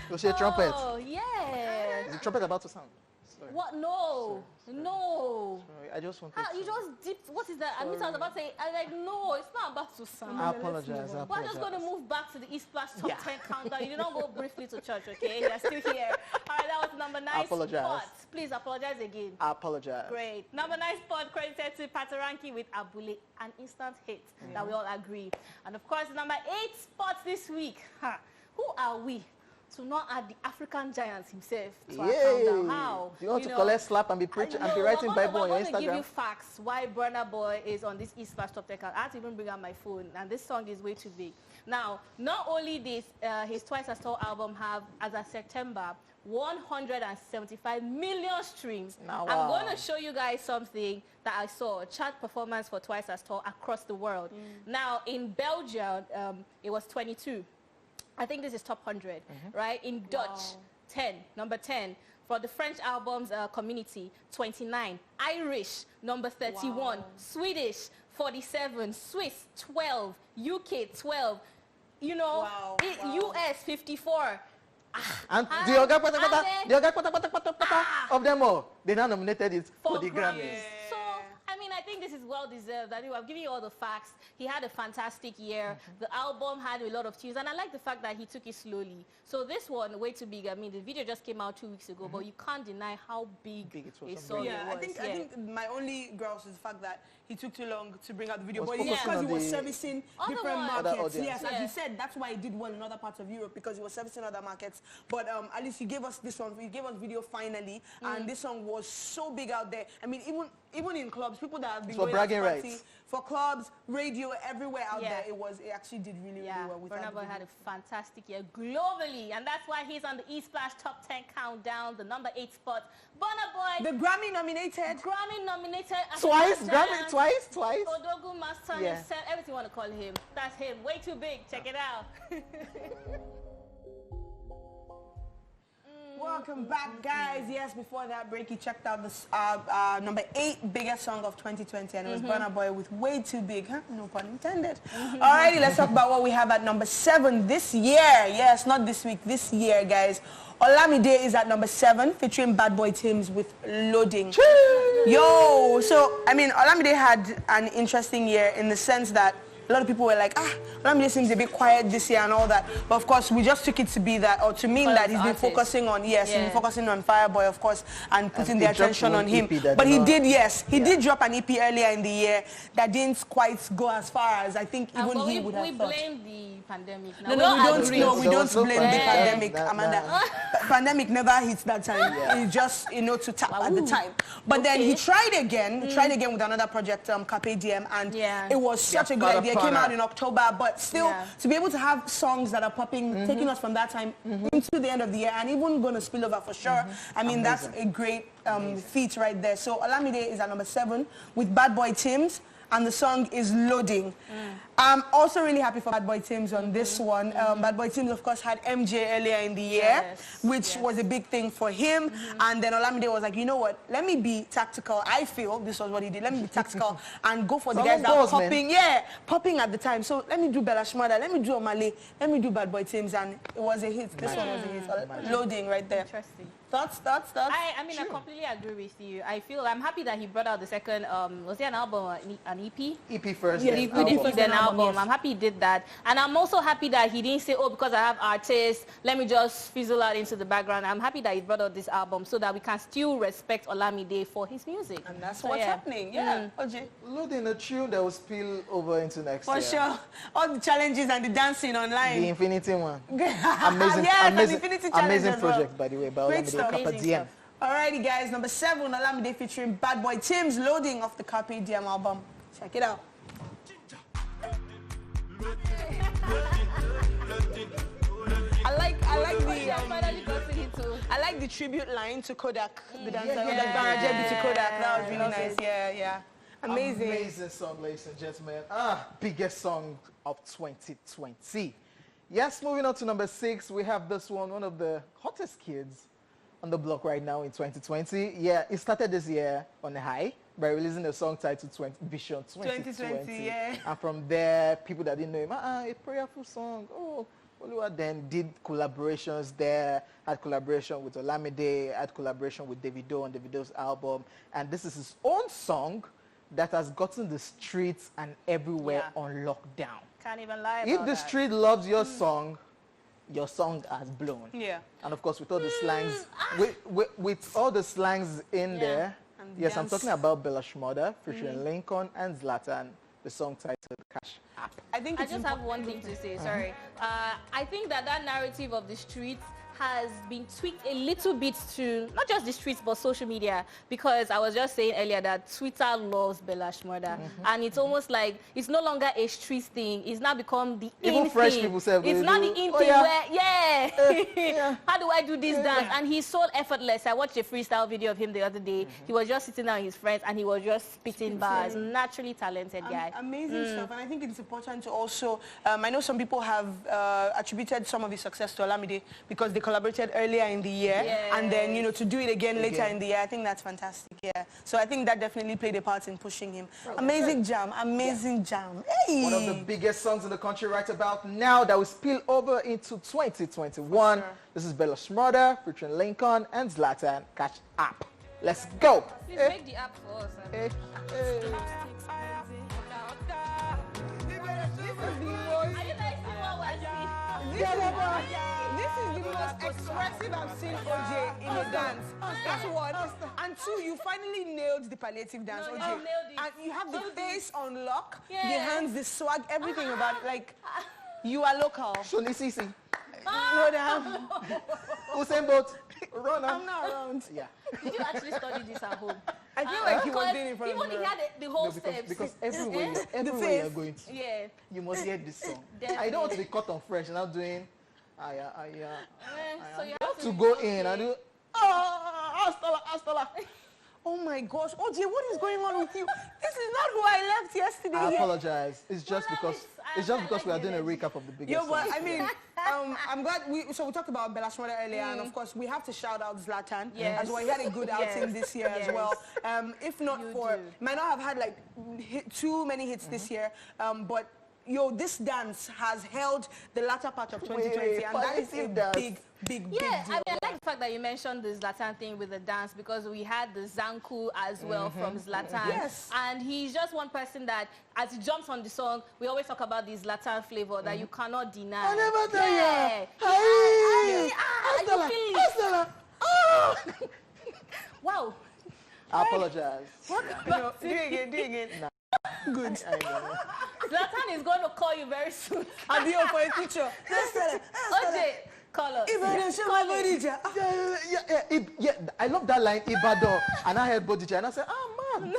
You see a trumpet? Oh, yeah. Is the trumpet about to sound? Sorry. What? No. No. Sorry, I just wanted to... You just dipped. What is that? I was about to say, I'm like, no, it's not about to sound. I apologize. We're just going to move back to the East Splash Top 10 countdown. You don't go briefly to church, okay? You're still here. All right, that was number 9 spot. Please apologize again. I apologize. Great. Number 9 spot credited to Pato Rankin with Abule, an instant hit that we all agree. And of course, number 8 spot this week. Who are we to not add the African giant himself to our countdown? How? Do you want to collect slap and be preaching and be writing Bible on your Instagram? I'm going to give you facts why Burna Boy is on this East Splash Top 10 count. I had to even bring out my phone, and this song is way too big. Now, not only this, his Twice as Tall album have, as of September, 175 million streams. Wow. I'm going to show you guys something that I saw, a chart performance for Twice as Tall across the world. Now, in Belgium, it was 22. I think this is top 100, right? In Dutch, 10, number 10. For the French albums community, 29. Irish, number 31. Swedish, 47. Swiss, 12. UK, 12. You know, US, 54. And the of them all, they now nominated it for the Grammys. So, I mean, I think this is well deserved. I mean, I've given you all the facts. He had a fantastic year. The album had a lot of tunes, and I like the fact that he took it slowly. So this one, way too big. I mean, the video just came out 2 weeks ago, but you can't deny how big it was. I think my only grouse is the fact that he took too long to bring out the video, but because he was servicing different markets. Yes, as you said, that's why he did well in other parts of Europe, because he was servicing other markets. But at least he gave us this one. He gave us video finally, and this song was so big out there. I mean, even in clubs, people that have been going bragging out to party, rights. For clubs, radio, everywhere out there, it actually did really well. Burna Boy had a fantastic year globally, and that's why he's on the East Splash Top 10 countdown, the number 8 spot. Burna Boy, the Grammy-nominated. Twice? Grammy? Twice? Odogu Master himself, everything you want to call him. That's him. Way too big. Check it out. Welcome back, guys. Yes, before that break, you checked out this number 8 biggest song of 2020, and it was Burna Boy with Way Too Big, huh? No pun intended. Alrighty, let's talk about what we have at number 7 this year. Yes, not this week, this year, guys. Olamide is at number 7, featuring Bad Boy Tems with Loading. Yo, so, I mean, Olamide had an interesting year in the sense that a lot of people were like, Olamide seems a bit quiet this year and all that. But of course, we just took it to be that, or to mean that he's been focusing on, he's been focusing on Fireboy, of course, and putting the attention on him. But he did, he did drop an EP earlier in the year that didn't quite go as far as I think even he would have thought. We blame the pandemic. No, we don't blame the pandemic, Amanda. Pandemic never hits that time. It's just, to tap at the time. But then he tried again, with another project, Carpe Diem, and it was such a good idea. Came out in October, but still to be able to have songs that are popping, taking us from that time into the end of the year, and even going to spill over for sure. I mean, that's a great feat right there. So Olamide is at number 7 with Bad Boy Tems, and the song is Loading. I'm also really happy for Bad Boy Tems on this one. Bad Boy Tems, of course, had MJ earlier in the year, which was a big thing for him. And then Olamide was like, you know what, let me be tactical. I feel this was what he did. Let me be tactical and go for the guys that were popping. Popping at the time. So let me do Bella Shmurda, let me do Omah Lay, let me do Bad Boy Tems, and it was a hit. This one was a hit. Loading right there. Interesting. Thoughts? I mean, I completely agree with you. I'm happy that he brought out the second, was it an album or an EP? EP first, yeah, then album. Yes. I'm happy he did that. And I'm also happy that he didn't say, oh, because I have artists, let me just fizzle out into the background. I'm happy that he brought out this album so that we can still respect Olamide for his music. And that's what's happening, yeah. Loading a tune that will spill over into next year. For sure. All the challenges and the dancing online. The Infinity one. Amazing project, by the way, by Olamide Kappa. Alrighty, guys. Number 7, Olamide featuring Bad Boy Tems, loading off the Carpe Diem album. Check it out. I like the tribute line to Kodak, the dancer. To Kodak. That was really nice. Yeah. Amazing song, ladies and gentlemen. Biggest song of 2020. Yes, moving on to number 6, we have this one of the hottest kids on the block right now in 2020. Yeah, it started this year on a high by releasing a song titled Vision 2020. Yeah. And from there, people that didn't know him, a prayerful song. Oh, Oluwa then did collaborations there, had collaboration with Olamide, had collaboration with Davido on Davido's album. And this is his own song that has gotten the streets and everywhere on lockdown. Can't even lie about If the street loves your song has blown. Yeah. And of course, with all the slangs, with all the slangs in there, yes, I'm talking about Bella Shmurda featuring Laycon and Zlatan, the song titled Cash App. I just have one thing to say, sorry. I think that narrative of the streets has been tweaked a little bit to not just the streets but social media, because I was just saying earlier that Twitter loves Bella Shmurda, and it's almost like it's no longer a street thing. It's now become the Even in fresh thing. people say It's not the in thing where how do I do this dance? And he's so effortless. I watched a freestyle video of him the other day. He was just sitting down with his friends and he was just spitting bars. Naturally talented guy. Amazing stuff. And I think it's important to also I know some people have attributed some of his success to Olamide because they collaborated earlier in the year, and then to do it again later in the year. I think that's fantastic. Yeah. So I think that definitely played a part in pushing him. Amazing jam. Hey. One of the biggest songs in the country right about now that will spill over into 2021. Sure. This is Bella Shmurda featuring Laycon and Zlatan. Catch App. Let's go. Please make the app for us. This is the most expressive I've seen OJ in a dance. That's one. And 2, you finally nailed the palliative dance, OJ. Nailed it. And you have the face on lock, the hands, the swag, everything about it. Like, you are local. Shoni Sisi. No down. Usain Bolt. Run I'm not around. Yeah. Did you actually study this at home? I feel like he was doing it in front of me. He had the whole steps. Because everywhere you're going to, you must hear this song. I don't want to be caught on fresh and I'm doing, So you have to go in and do, Astala. Oh my gosh, OJ, what is going on with you? This is not who I left yesterday. I apologize. It's just because we are doing a recap of the biggest but I mean, I'm glad we talked about Bella Shmurda earlier, and of course we have to shout out Zlatan as well. He had a good outing this year as well. If not might not have had like too many hits this year, but this dance has held the latter part of 2020, and that is a big deal. I mean, I like the fact that you mentioned the Zlatan thing with the dance, because we had the Zanku as well from Zlatan. Yes. And he's just one person that, as he jumps on the song, we always talk about this Zlatan flavor that you cannot deny. I never tell you. Wow. I apologize. Do it again. Nah. Good. Zlatan is going to call you very soon. I'll be up for a picture. OJ, call us. I love that line, Ibadan. And I heard Bodija and I said, man,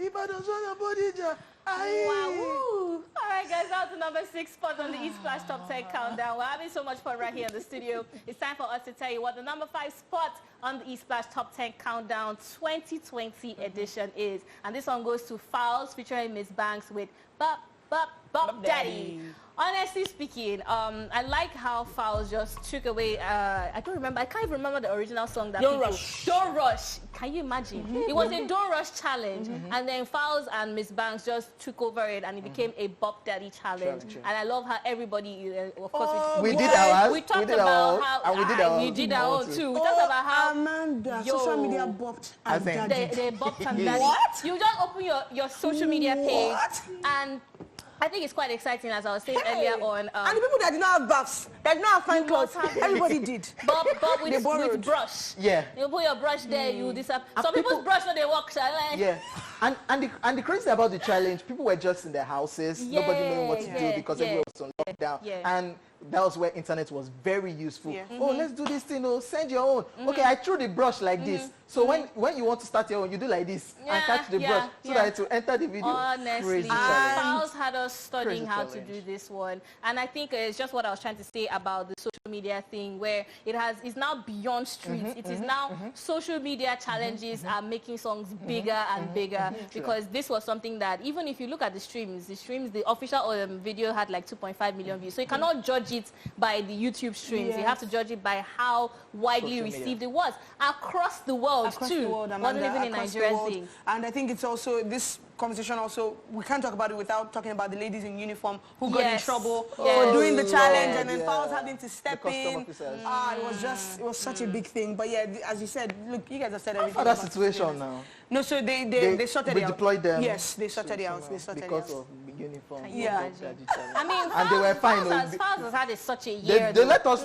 Ibadan's on a Bodija. Wow. All right, guys, out to number 6 spot on the East Splash Top 10 Countdown. We're having so much fun right here in the studio. It's time for us to tell you what the number 5 spot on the East Splash Top 10 Countdown 2020 edition is. And this one goes to Fowls featuring Miss Banks with Bop, Bop, Bob Daddy. Honestly speaking, I like how Fowls just took away, I can't even remember the original song that Don't Rush. Don't Rush. Can you imagine? It was a Don't Rush challenge, and then Fowls and Miss Banks just took over it, and it became a Bob Daddy challenge. And I love how everybody, of course, we did ours. We talked about how and we did our you did our own too. We talked about how Amanda, social media bopped and daddy. they bopped and daddy. What? You just open your social media page, and I think it's quite exciting, as I was saying earlier on. And the people that did not have buffs, that did not have fine clothes, everybody did. Bob with brush. Yeah. You put your brush there, you disappear. Some people's brush when they walk. Yeah. And the crazy about the challenge, people were just in their houses, nobody knowing what to do because everyone was on lockdown. And that was where internet was very useful. Oh, let's do this thing. Oh, send your own. Okay, I threw the brush like this. So when you want to start your own, you do like this and catch the brush so that it will enter the video. Honestly, Crazy Fowls had us studying how challenge. to do this one, and I think it's just what I was trying to say about the social media thing, where it's now beyond streets. It is now social media challenges are making songs bigger and bigger, because this was something that, even if you look at the streams, the official video had like 2.5 million views. So you cannot judge it by the YouTube streams. You have to judge it by how widely received it was across the world. Across the world, Amanda, wasn't even a Nigerian thing. And I think it's also, this conversation also, we can't talk about it without talking about the ladies in uniform who got in trouble for doing the challenge, and then Fowls having to step in. It was such a big thing. But yeah, as you said, look, you guys have said everything. That situation now. No, so they sorted it out. We deployed them. Yes, they sorted it out. They sorted it out. Because of uniform. I mean, and they were fine. Fowls has had such a year. They let us.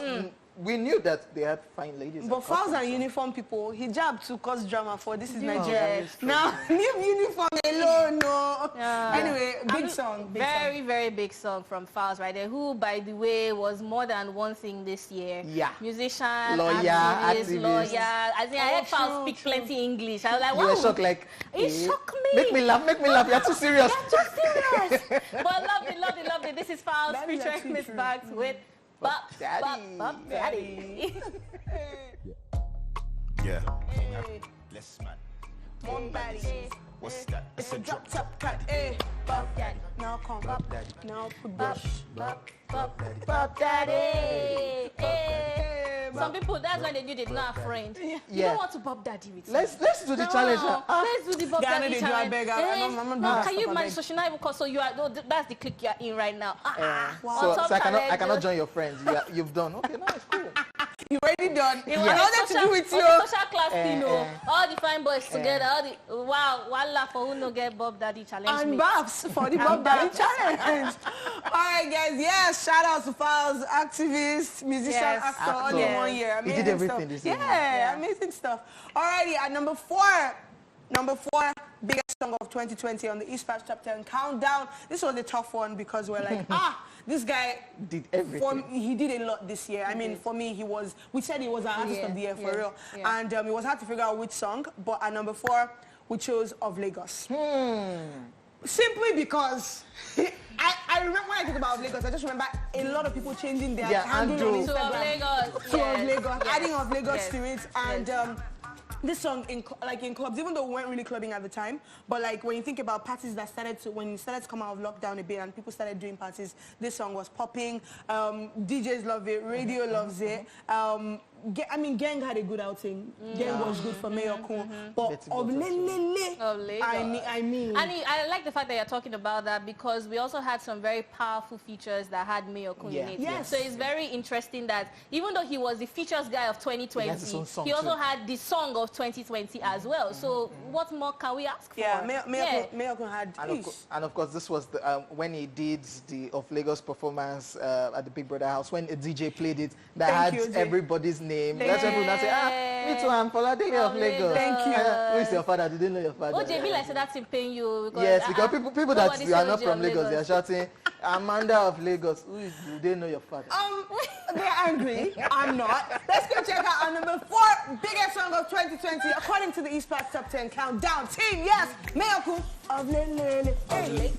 We knew that they had fine ladies. But Fowls and uniform people, hijab to cause drama for this is Nigeria. Now, leave uniform alone, no. Anyway, big song. Very big song from Fowls right there, who, by the way, was more than one thing this year. Yeah. Musician, lawyer. I think I heard Fowls speak plenty English. I was like, wow. You were shocked, like, it shocked me. Make me laugh. You're too serious. You're too serious. But lovely. This is Fowls featuring Miss Banks with Bob Daddy. Yeah. Let's man. Bob Daddy. What's that? It's a drop top cut. Bob Daddy. Now come. Bob Daddy. Now put brush. Bob Daddy. Some people, that's why they knew they did not have a friend. You don't want to Bob Daddy with me. Let's do the challenge. Let's do the Bob Daddy challenge. Can you imagine? So she not even call. So you are. That's the clique you're in right now. So I cannot join your friends. You've done. Okay, now it's cool. You already done. It was nothing to do with you. Social class, all the fine boys together. Voila for who no get Bob Daddy challenge. And Babs for the Bob Daddy challenge. All right, guys. Yes, shout out to Fowls, activist, musician, actor, all in 1 year. Amazing he did everything stuff. this year. Yeah, amazing stuff. Alrighty, at number four, biggest song of 2020 on the East Patch Top 10 Countdown. This was a tough one because we're like, this guy did everything. He did a lot this year. I mean, for me, we said he was our artist of the year for real. And it was hard to figure out which song, but at number 4, we chose Of Lagos. Simply because I remember when I think about Lagos, I just remember a lot of people changing their handle on Instagram. Of Lagos. Adding Of Lagos to it. And this song in clubs, even though we weren't really clubbing at the time, but like when you think about parties that when you started to come out of lockdown a bit and people started doing parties, this song was popping. DJs love it, radio loves it. Gang had a good outing. Gang was good for Mayor Kun. But Of Lagos. I mean. And I like the fact that you're talking about that because we also had some very powerful features that had Mayor Kun in it. Yes. So it's very interesting that even though he was the features guy of 2020, he also had the song of 2020 as well. So what more can we ask for? Mayor Kun had and of course, this was when he did the Of Lagos performance at the Big Brother house, when a DJ played it, that had everybody's name. That's when people say, me too, I'm Foladele of Lagos. Thank you. Who is your father? Did they know your father? OJ, like so that's in pain you. Because, yes, because people that are not from Lagos, they are shouting, Amanda of Lagos. Do they know your father? They're angry. I'm not. Let's go check out our number 4 biggest song of 2020 according to the East Patch Top 10 Countdown. Team, yes, Mayor Kun of Lagos. We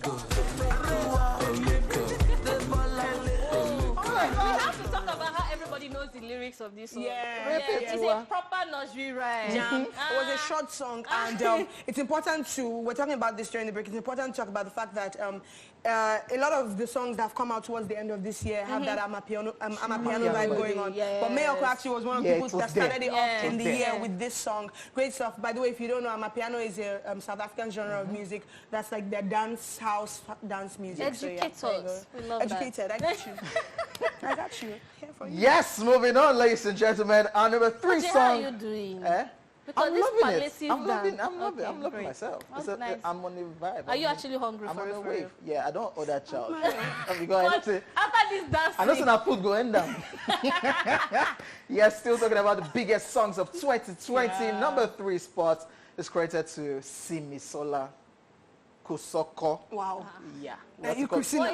have to talk about how everybody Everybody knows the lyrics of this song. Yeah. It's a proper nursery rhyme. It was a short song, and it's important to, we're talking about this during the break, it's important to talk about the fact that a lot of the songs that have come out towards the end of this year have that Amapiano vibe going on. But Mayoko actually was one of the people that started it off in the year with this song. Great stuff. By the way, if you don't know, Amapiano is a South African genre of music that's like their dance house dance music. Educate us. We love Educated. I got you. I got you. Here for you. Yes, moving on, ladies and gentlemen. Our number 3 song. How are you doing? Because I'm this loving it. I'm loving okay, I'm loving myself. Nice. I'm on the vibe. Are you actually hungry I'm for on the real? wave. Yeah, I don't owe that child. After this dancing. I know some food going down. Yes, still talking about the biggest songs of 2020. Number 3 spot is credited to Simisola Kosoko. Wow. Yeah. What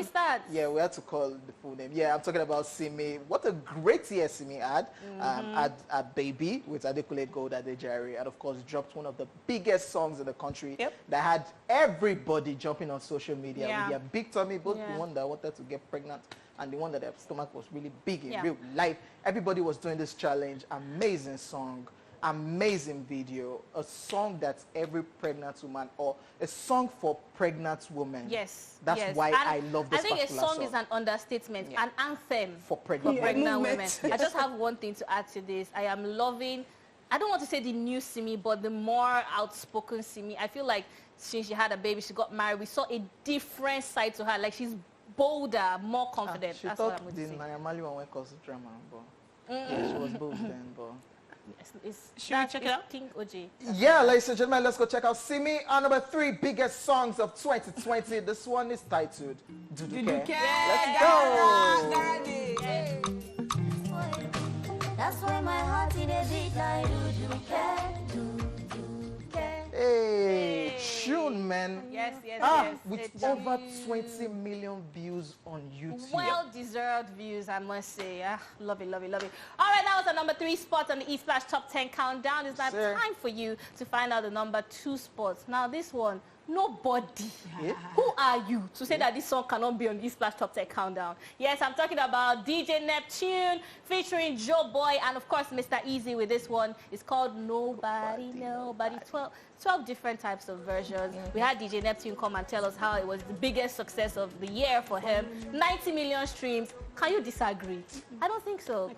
is that? Yeah, we had to call the full name. Yeah, I'm talking about Simi. What a great year Simi had. Had Baby with Adekunle Gold Adejare, and of course dropped one of the biggest songs in the country that had everybody jumping on social media with their big tummy, both the one that wanted to get pregnant and the one that their stomach was really big in real life. Everybody was doing this challenge. Amazing song. Amazing video, a song that every pregnant woman, or a song for pregnant women. Yes. That's why I love this particular song. I think a song is an understatement, an anthem for pregnant women. Yes. I just have one thing to add to this. I am loving, I don't want to say the new Simi, but the more outspoken Simi. I feel like since she had a baby, she got married, we saw a different side to her. Like she's bolder, more confident. She That's thought what I'm going to say. Naira one caused drama, but yeah, she was bold then, but... Should we check it out? King OJ. Yeah, ladies and gentlemen, let's go check out Simi. Our number 3 biggest songs of 2020. This one is titled Duduke. Let's go. That's why my heart in a beat like Duduke. Hey, tune, man. Yes. With over 20 million views on YouTube. Well-deserved views, I must say. Love it. All right, that was the number 3 spot on the eSplash Top 10 Countdown. It's now time for you to find out the number 2 spots. Now, this one, nobody. Who are you to say that this song cannot be on the eSplash Top 10 Countdown? Yes, I'm talking about DJ Neptune featuring Joe Boy and, of course, Mr. Easy with this one. It's called Nobody. 12 different types of versions. We had DJ Neptune come and tell us how it was the biggest success of the year for him. 90 million streams. Can you disagree? I don't think so.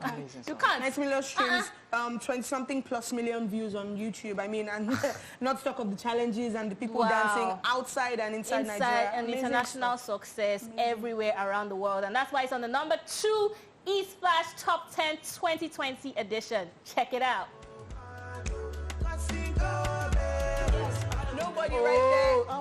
You can't. 90 million streams, 20-something plus million views on YouTube. I mean, and not talk of the challenges and the people dancing outside and inside Nigeria. And international success everywhere around the world. And that's why it's on the number 2 eSplash Top 10 2020 edition. Check it out. Nobody right there.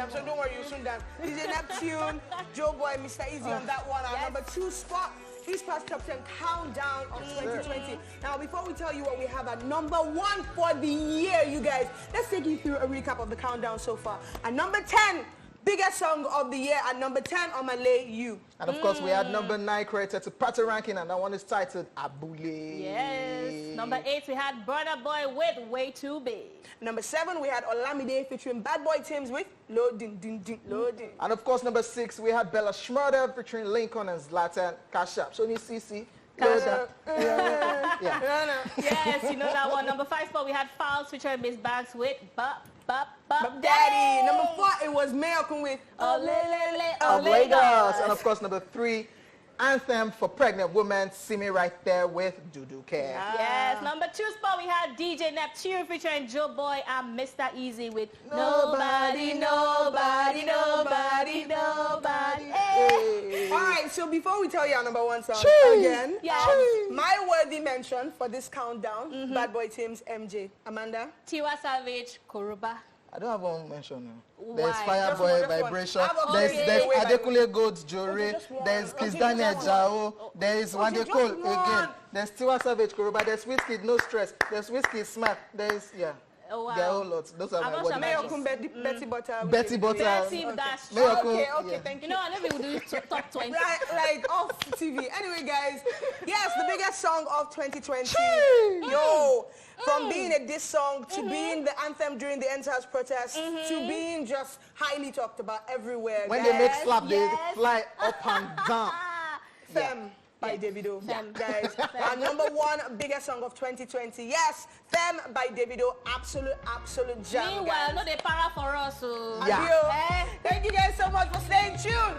I'm sorry, don't worry, you soon done. DJ Neptune, Joe Boy, Mr. Easy on that one. Our number 2 spot, eSplash Top 10 Countdown of 2020. Now, before we tell you what we have at number 1 for the year, you guys, let's take you through a recap of the countdown so far. At number 10, biggest song of the year. At number 10, Omah Lay You. And of course, we had number 9 credited to Party Ranking, and that one is titled Abule. Yes. Number 8, we had Burna Boy with Way Too Big. Number 7, we had Olamide featuring Bad Boy Tems with Loading, Ding, Ding, Loading. And of course, number 6, we had Bella Schmurder featuring Laycon and Zlatan. Cash Up. Show me CC. Yes, you know that one. Number 5 spot, we had Fowls featuring Miss Banks with Bop Daddy. Number 4, it was Mayoko with Lagos. And of course, number 3, Anthem for Pregnant Women. See me right there with Duduke. Yes, number 2 spot, we had DJ Neptune featuring Joe Boy and Mr. Easy with Nobody. Hey. All right, so before we tell you our number 1 song again, my worthy mention for this countdown, Bad Boy Tems, MJ. Amanda? Tiwa Savage, Koruba. I don't have one mention now. There's Fireboy Vibration. There's Adekunle Gold's Jore. There's Kiss Daniel Jao. There's Wande Cole again. There's Tiwa Savage Koruba. There's Wizkid No Stress. There's Wizkid Smart. There's Oh, wow. There are a whole lot. Those are my words. Betty Butter. Betty Butter. That's okay, thank you. You know, I never would do top 20. Like off TV. Anyway, guys, yes, the biggest song of 2020. From being a diss song to being the anthem during the End-House protest to being just highly talked about everywhere. When they make slap, they fly up and down. Fem. by Davido. Guys, our #1 biggest song of 2020. Yes, Them by Davido. Absolute jam. Meanwhile, no, they para for us. So. Yeah. Thank you guys so much for staying tuned.